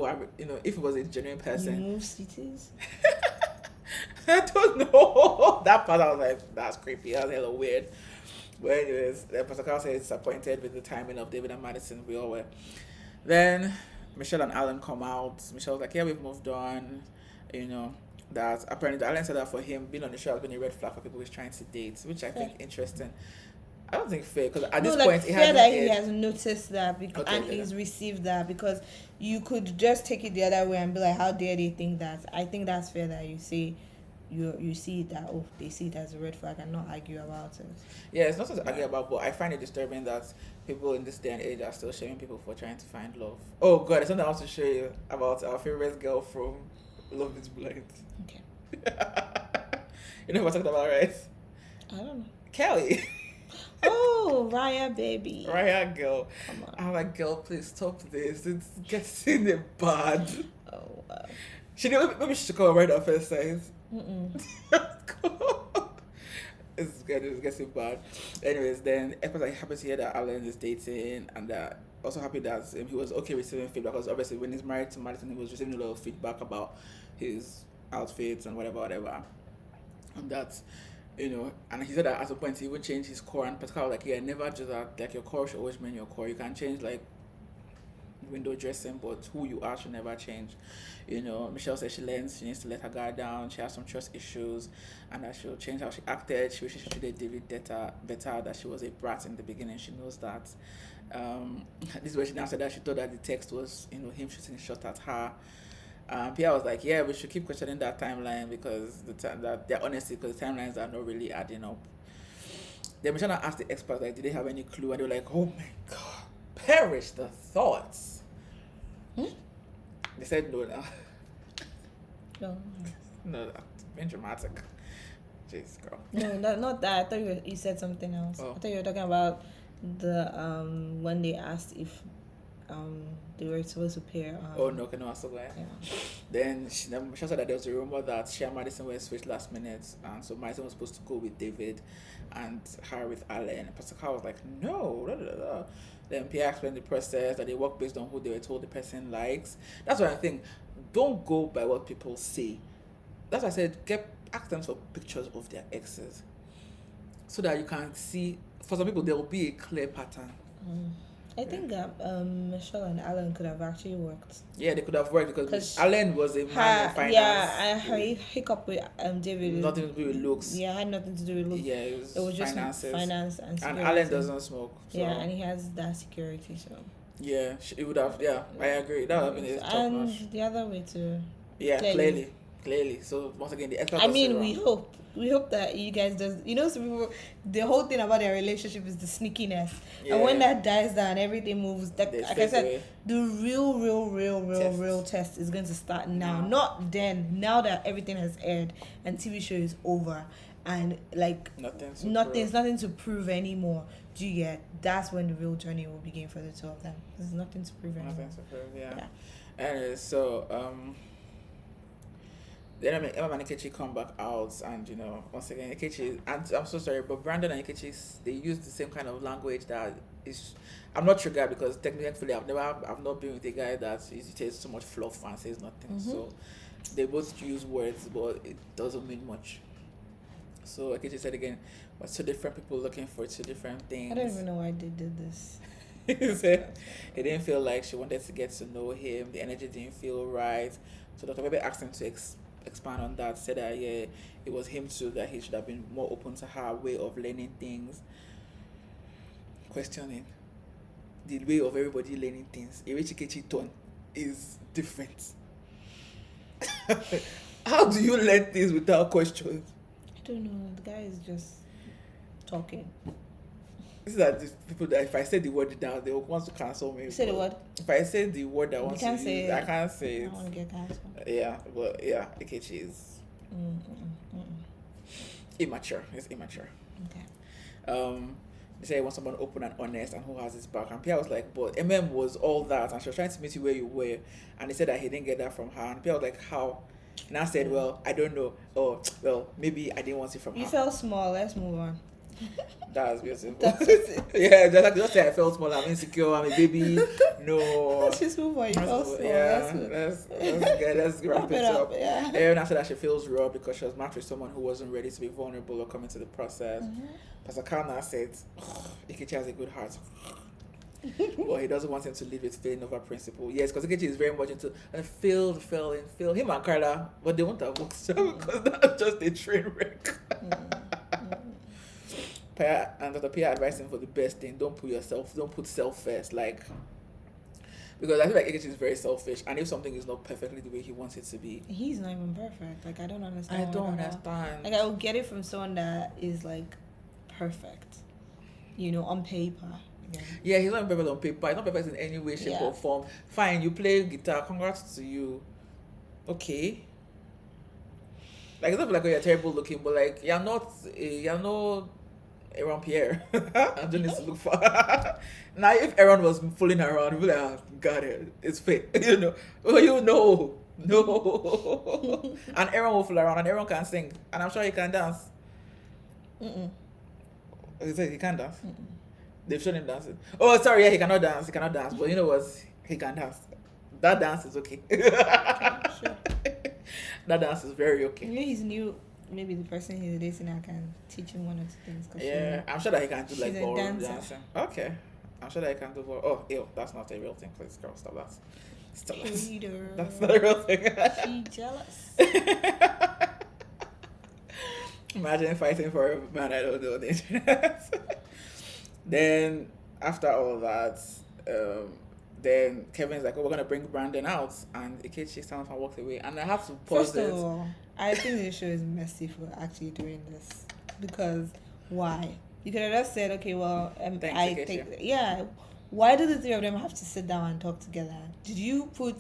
if it was a genuine person. You move cities. I don't know. That part I was like, that's creepy. That's hella weird. But anyways, Pastor Carl said he's disappointed with the timing of David and Madison. We all were. Then Michelle and Alan come out. Michelle was like, yeah, we've moved on. That apparently Alan said that for him, being on the show has been a red flag for people he's trying to date, which I think interesting. I don't think fair, because at this point it hasn't that he has noticed that he's received that, because you could just take it the other way and be like, how dare they think that? I think that's fair that you say you see that, oh, they see it as a red flag and not argue about it. Yeah, it's not something to argue about, but I find it disturbing that people in this day and age are still shaming people for trying to find love. Oh god, there's something I want to show you about our favorite girl from Love Is Blind. Okay. You know what I'm talking about, right? I don't know. Kelly. Oh, Raya baby. Raya girl. Come on. I'm like, girl, please stop this. It's getting it bad. Oh wow. She didn't, maybe she should come right at first sight. It's getting bad. Anyways, then I happy to hear that Alan is dating, and also happy that he was okay receiving feedback, because obviously when he's married to Madison, he was receiving a lot of feedback about his outfits and whatever, and that, and he said that at some point he would change his core, and Pascal was like, yeah, never do that. Like, your core should always remain your core. You can change like window dressing, but who you are should never change. Michelle said she needs to let her guard down. She has some trust issues, and that she'll change how she acted. She wishes she treated David better, that she was a brat in the beginning. She knows that. This is where she now said that she thought that the text was, him shooting a shot at her. Pierre was like, yeah, we should keep questioning that timeline, because they're honestly, because the timelines are not really adding up. Then Michelle asked the experts, like, did they have any clue? And they were like, oh my god, perish the thoughts. They said no now. No. No, being dramatic. Jeez, girl. No, not that. I thought you said something else. Oh. I thought you were talking about the when they asked if they were supposed to pair. Oh no, okay, no, I still going. Yeah. Then she said that there was a rumor that she and Madison were switched last minute, and so Madison was supposed to go with David, and her with Alan. Pastor Carl was like, no. Blah, blah, blah. Then Pierre explained the process, that they work based on who they were told the person likes. That's what I think. Don't go by what people say. That's why I said ask them for pictures of their exes, so that you can see. For some people, there will be a clear pattern. I think that Michelle and Alan could have actually worked. Yeah, they could have worked, because Alan was a man in finance. Yeah, her hiccup with David. Nothing to do with looks. Yeah, had nothing to do with looks. Yeah, it was just finances. finance and security. And Alan doesn't smoke. So. Yeah, and he has that security, so. Yeah, it would have. Yeah, I agree. That would have been his top notch. And the other way too. Yeah, clearly. So once again, the expert. I mean, we hope that you guys some people, the whole thing about their relationship is the sneakiness, and when that dies down, everything moves. Like I said, the real test is going to start now, not then. Now that everything has aired and TV show is over, and like nothing to prove anymore. Do you get? That's when the real journey will begin for the two of them. There's nothing to prove anymore. Nothing to prove. Yeah. Anyway, so then Emma and Ikechi come back out, and once again Ikechi, and I'm so sorry, but Brandon and Ikechi, they use the same kind of language that is. I'm not sure guy, because technically I've not been with a guy that says so much fluff and says nothing. So they both use words, but it doesn't mean much. So Ikechi said again, but two different people looking for two different things. I don't even know why they did this. He said it didn't feel like she wanted to get to know him. The energy didn't feel right. So Dr. Bebe asked him to expand on that. Said that it was him too, that he should have been more open to her way of learning things. Questioning the way of everybody learning things. Ikechi tone is different. How do you learn things without questions? I don't know. The guy is just talking. These are the people that if I say the word down, they will want to cancel me. Say the word. If I say the word I want to use, I can't say it. I want to get canceled. Yeah, but yeah, Ikechi is immature. It's immature. Okay. They say he wants someone open and honest and who has his back. And Pierre was like, but was all that, and she was trying to meet you where you were. And he said that he didn't get that from her. And Pierre was like, how? And I said, well, I don't know. Oh, well, maybe I didn't want it from her. You felt small. Let's move on. That's beautiful. Yeah, just say I felt small. I'm insecure. I'm a baby. No. Let's just move on. You felt small. Yeah, let's wrap it up. Yeah. Erin said that she feels raw because she was matched with someone who wasn't ready to be vulnerable or come into the process. Pastor Kana said, Ikechi has a good heart. But he doesn't want him to live with failing over principle. Yes, because Ikechi is very much into failed. Him and Carla, but they won't have worked because that's just a train wreck. And Dr. Pierre advised him for the best thing. Don't put self first. Like, Because I feel like Ikechi is very selfish, and if something is not perfectly the way he wants it to be, He's not even perfect. Like I don't understand. I why don't at all. understand. Like I will get it from someone that is like perfect, on paper. Again. Yeah, he's not perfect on paper. He's not perfect in any way, shape, or form. Fine, you play guitar. Congrats to you. Okay. Like it's not like you're terrible looking, but like you're not Aaron Pierre. I don't need to look for. Now, if Aaron was fooling around, you'd be like, oh, got it. It's fake. Oh, no. And Aaron will fool around, and Aaron can sing, and I'm sure he can dance. He said he can dance. They've shown him dancing. Oh, sorry, yeah, he cannot dance. He cannot dance, but you know what? He can dance. That dance is okay. Sure. That dance is very okay. He's new. Maybe the person he's dating now can teach him one or two things. Yeah, I'm sure that he can do like she's a ballroom dancer. dancing. Okay. I'm sure that he can do ballroom. Oh, ew, that's not a real thing. Please, girl, stop that. Stop that. Hater. That's not a real thing. She jealous. Imagine fighting for a man I don't know on the internet. Then, after all that, then Kevin's like, oh, we're going to bring Brandon out. And Ikechi stands and walks away. And I have to pause First of all, I think the show is messy for actually doing this. Because why? You could have just said, okay, well, Thanks, yeah. Why do the three of them have to sit down and talk together? Did you put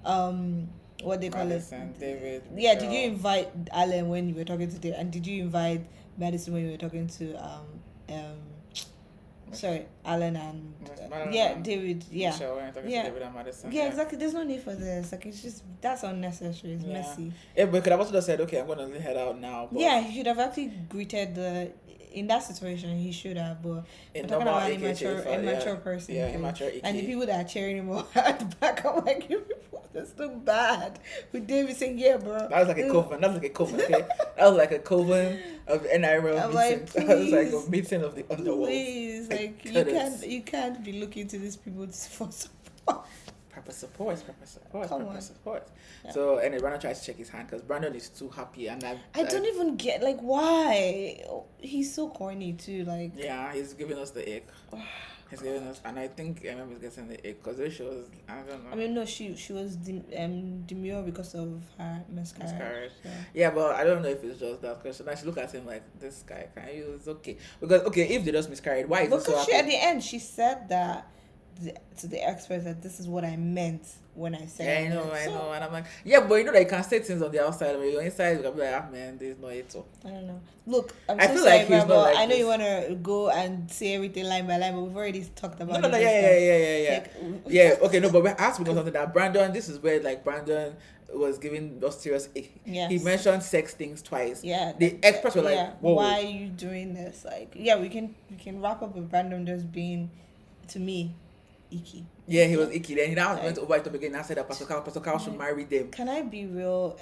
what they call Madison, it? David. Yeah, Michelle. did you invite Alan when you were talking to David? And did you invite Madison when you were talking to Alan and David, Michelle, when you're talking to David and Madison. yeah, exactly. There's no need for this. Like it's just that's unnecessary. It's messy. Yeah, but could have also just said, okay, I'm gonna head out now. But yeah, he should have actually greeted in that situation. He should have, but we're talking about an immature person. Yeah, immature. And the people that are cheering him on at the back, I'm like, you people, that's so bad. With David saying, yeah, bro. That was like a coven. Okay, that was like a coven of NRL I'm meeting. like, That was like a meeting of the underworld. Please, like you can't be looking to these people for support. Proper support. Come on. Yeah. So, and Brandon tries to check his hand because Brandon is too happy, and I don't even get like why he's so corny too. Like yeah, he's giving us the ick. He's giving us, and I think Emma is getting the ick because the show was, I don't know. I mean, no, she was demure because of her miscarriage. So. Yeah, but I don't know if it's just that question. I should look at him like, this guy, can you? It's okay because if they just miscarried, why is it so happy? At the end she said that to the experts that this is what I meant when I said. Yeah, I know, and I'm like, yeah, but you know that you can say things on the outside, but you're inside, you can be like, ah, man, there's no it. I don't know. Look, I feel like he's not like I know this. you want to go and say everything line by line, but we've already talked about it. Yeah. Like, Yeah, okay, no, but we have to know something that Brandon, this is where like Brandon was giving us serious ick. Yes. He mentioned sex things twice. Yeah. The experts were like, whoa. Why are you doing this? Like, yeah, we can wrap up with Brandon just being, to me, icky. Yeah, he was icky. Then he now went over it up again and said that Pastor Carl should marry them. Can I be real?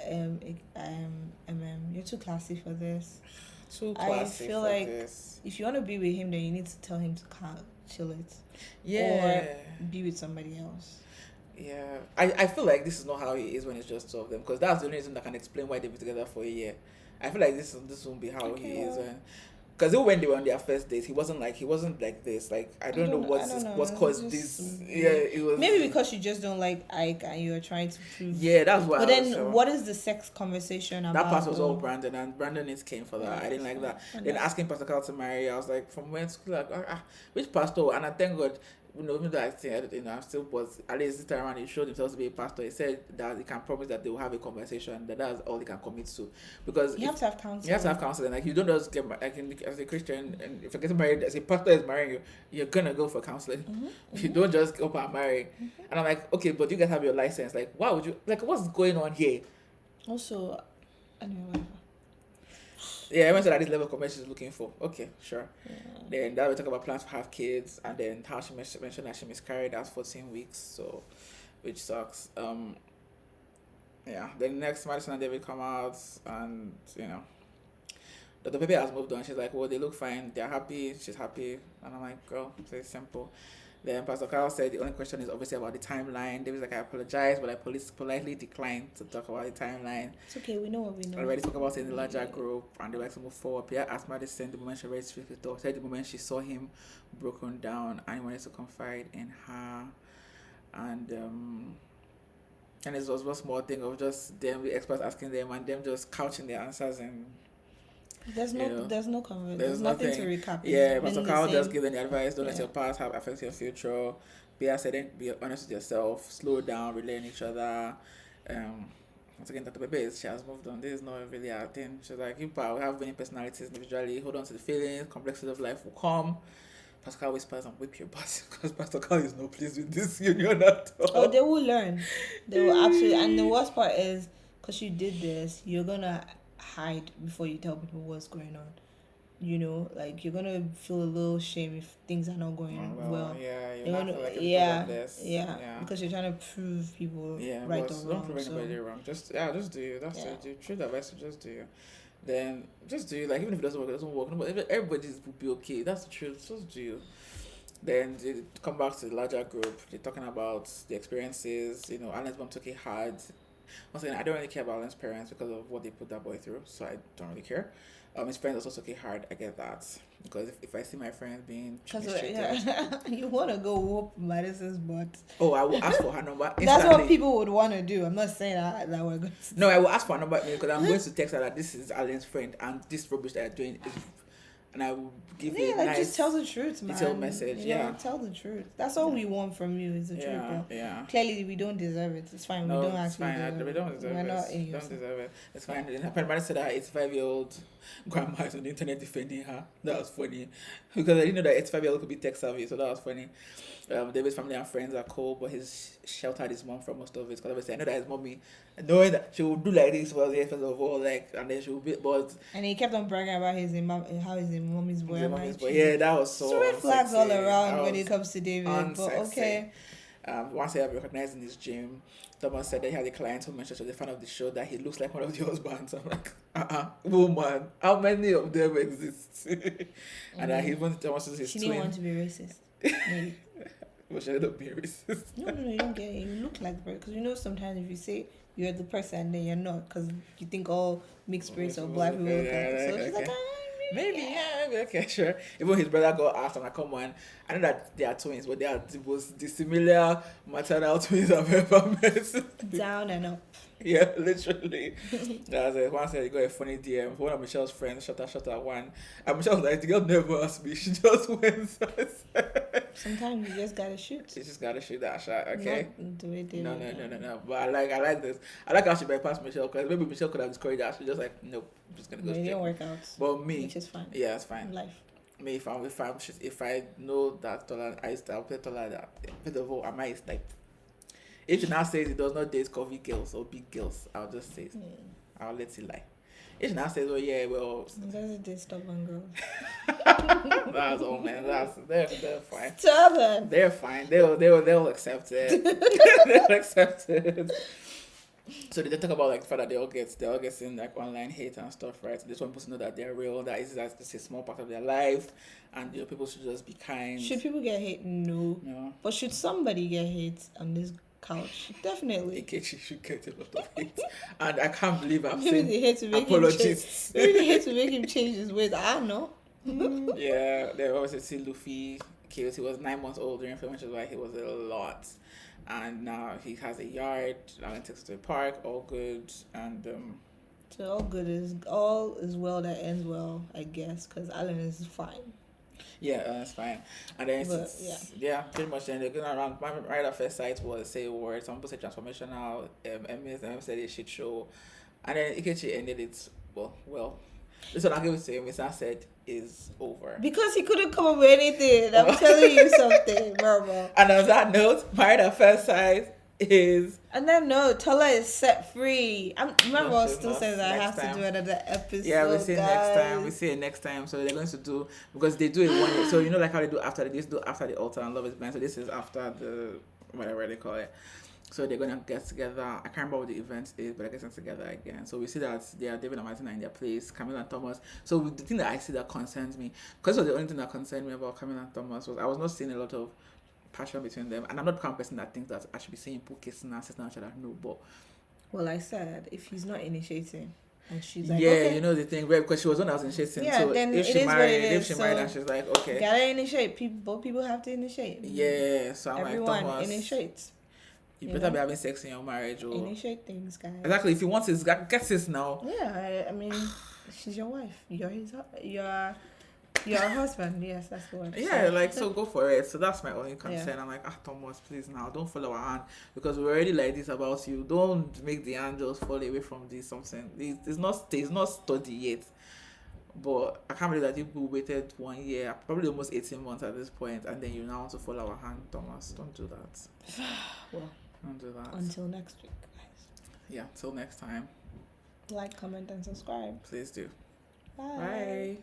You're too classy for this. Too classy. I feel for like this. if you want to be with him, then you need to tell him to chill it. Yeah. Or be with somebody else. Yeah. I feel like this is not how he is when it's just two of them, because that's the only reason that can explain why they've been together for a year. I feel like this won't be how he is. Because when they were on their first date, he wasn't like this. Like I don't know what's caused this. Yeah, it was maybe because you just don't like Ike and you're trying to prove. Yeah, that's why. But then, what is the sex conversation about? That part was all Brandon, and Brandon is came for that. Yeah, I didn't like that. And Then asking Pastor Carl to marry, I was like, from when school, like, which pastor? And I thank God. Even though I think, I'm still, but at least this time around, he showed himself to be a pastor. He said that he can promise that they will have a conversation, that's all he can commit to. Because you have to have counseling. You have to have counseling. Like, you don't just get married, like, as a Christian, and if you're getting married, as a pastor is marrying you, you're gonna go for counseling. Mm-hmm. You don't just go up and marry. Mm-hmm. And I'm like, okay, but you guys have your license. Like, why would you, like, what's going on here? Also, anyway, whatever. Yeah, everyone said that this level of commitment she's looking for. Okay, sure. Yeah. Then that we talk about plans to have kids, and then how she mentioned that she miscarried at 14 weeks, so which sucks. Yeah. Then next, Madison and David come out, and the baby has moved on. She's like, well, they look fine. They're happy. She's happy, and I'm like, girl, it's simple. Then Pastor Carl said the only question is obviously about the timeline. David's like, I apologize, but I politely declined to talk about the timeline. It's okay, we know what we know. I already spoke about it in the larger group, and they like to move forward. Pierre asked Madison the moment she read said the moment she saw him broken down and he wanted to confide in her. and it was one small thing of just them, the experts asking them, and them just couching their answers, and there's nothing to recap. Yeah, It's Pastor been the Carl just same. giving the advice: don't let Yeah. your past have affect your future. Be accident, be honest with yourself, slow down, rely on each other. Um, Once again, Dr. Bebe she has moved on. This is not really our thing. She's like, you we have many personalities individually. Hold on to the feelings. Complexity of life will come. Pascal whispers and whip your butt because Pastor Carl is not pleased with this union at all. Oh, they will learn. They will absolutely. And the worst part is, because you did this, you're gonna hide before you tell people what's going on. You know, like you're gonna feel a little shame if things are not going well. Yeah, You're not gonna, feel like yeah, this. yeah, because you're trying to prove people right but or don't wrong. prove anybody wrong. Just do you. That's it. Do true advice to just do you. Then just do you. Like even if it doesn't work. No, but everybody will be okay. That's the truth. Just do you. Then they come back to the larger group. They're talking about the experiences. Alan's mom took it hard. Once again, I don't really care about Alan's parents because of what they put that boy through, so I don't really care. His friends also took it hard. I get that because if I see my friends being mistreated, you want to go whoop Madison's butt. Oh, I will ask for her number instantly. That's what people would want to do. I'm not saying that we're going to. No, I will ask for her number because I'm going to text her that this is Alan's friend and this rubbish that you're doing is. And I will give you a nice just tell the truth, man. detailed message. Tell the truth. That's all we want from you is the truth. Bro. Yeah. Clearly, we don't deserve it. It's fine. No, we don't it's fine. We don't deserve it. We're not We don't deserve it. It's fine. Apparently, said that 85-year-old grandma is on the internet defending her. That was funny because I didn't know that 85-year-old could be tech savvy. So that was funny. David's family and friends are cool, but he's sheltered his mom from most of it because obviously I know that his mommy, knowing that she will do like this was the first of all, like, and then she will be, but and he kept on bragging about how his mommy's boy. Yeah, that was so. Red flags all around when it comes to David. Unsexy. But okay. Once I have recognized in his gym, Thomas said that he had a client who mentioned to the fan of the show that he looks like one of the husbands. I'm like, woman, how many of them exist? And he wanted Thomas to his she twin. Didn't want to be racist. Maybe. But she ended up being racist. No, you don't get it. You look like the because sometimes if you say you're the person, then you're not because you think all mixed race or black people look like it. So she's like, maybe, okay, sure. Even his brother got asked, and I come on. I know that they are twins, but they are the most dissimilar maternal twins I've ever met. Down and up. Yeah, literally. One said he got a funny DM. One of Michelle's friends shot her one. And Michelle was like, the girl never asked me. She just went. Sometimes you just gotta shoot. You just gotta shoot that shot, okay? Not the way they No. But I like this. I like how she bypassed Michelle because maybe Michelle could have discouraged her. She just like, nope, I'm just gonna go. It didn't work out. But me, which is fine. Yeah, it's fine. Life. Me, if I know that tolerant, I'll play tolerant. First of all, I might like. If she now says it does not date coffee girls or big girls, I'll just say I'll let it lie. If she now says, doesn't date stubborn girls. That's all, man. They're fine. Stubborn. They're fine. They'll accept it. They'll accept it. So they talk about like the fact that they all get in like online hate and stuff, right? So they just want people to know that they're real, that it's a small part of their life, and people should just be kind. Should people get hate? No. But should somebody get hate on this couch? Definitely. Ikechi should get a lot of hate, and I can't believe I'm maybe saying they hate to make apologists. Maybe they hate to make him change his ways. I don't know. Yeah, they always see Luffy. He was 9 months old during film, which is why he was a lot. And now he has a yard. Alan takes to the park. All good. And so all is well that ends well, I guess, because Alan is fine. Yeah, that's fine. And then pretty much. Then they're going around. My right at first sight was say a word. Some people say transformational. MM said a shit show, and then Ikechi ended it well. This one I'll give it to him. Mr. said is over because he couldn't come up with anything. I'm telling you something, bro. And on that note, married at first sight is. And then Tola is set free. Remember, I still says I have to do another episode. Yeah, we see it next time. We see it next time. So they're going to do because they do it 1 year. So like how they do after the altar and Love Is Blind. So this is after the whatever they call it. So they're gonna get together. I can't remember what the event is, but they're getting together again. So we see that they are David and Martina in their place, Camilla and Thomas. So the thing that I see that concerns me, because the only thing that concerned me about Camilla and Thomas was I was not seeing a lot of passion between them, and I'm not the kind of person that thinks that I should be seeing people kissing and sister and each other. No, but well, I said if he's not initiating, and she's like, okay. The thing, right? Because she was one that was initiating. Yeah, so then if she married, and she's like, okay, gotta initiate. People have to initiate. Yeah, so I'm everyone like, Thomas, initiates. You better be having sex in your marriage, or initiate things, guys. exactly. If you want this, get this now. Yeah, I mean, she's your wife. You're his. You're her husband. Yes, that's the word. Yeah, like, so go for it. So that's my only Yeah. concern. I'm like, Thomas, please now don't follow our hand, because we're already like this about you. Don't make the angels fall away from this something. It's not study yet. But I can't believe that people waited 1 year, probably almost 18 months at this point, and then you now want to follow our hand, Thomas. Don't do that. Well, Don't do that. until next week, guys. Yeah, till next time. Like, comment, and subscribe. Please do. Bye. Bye.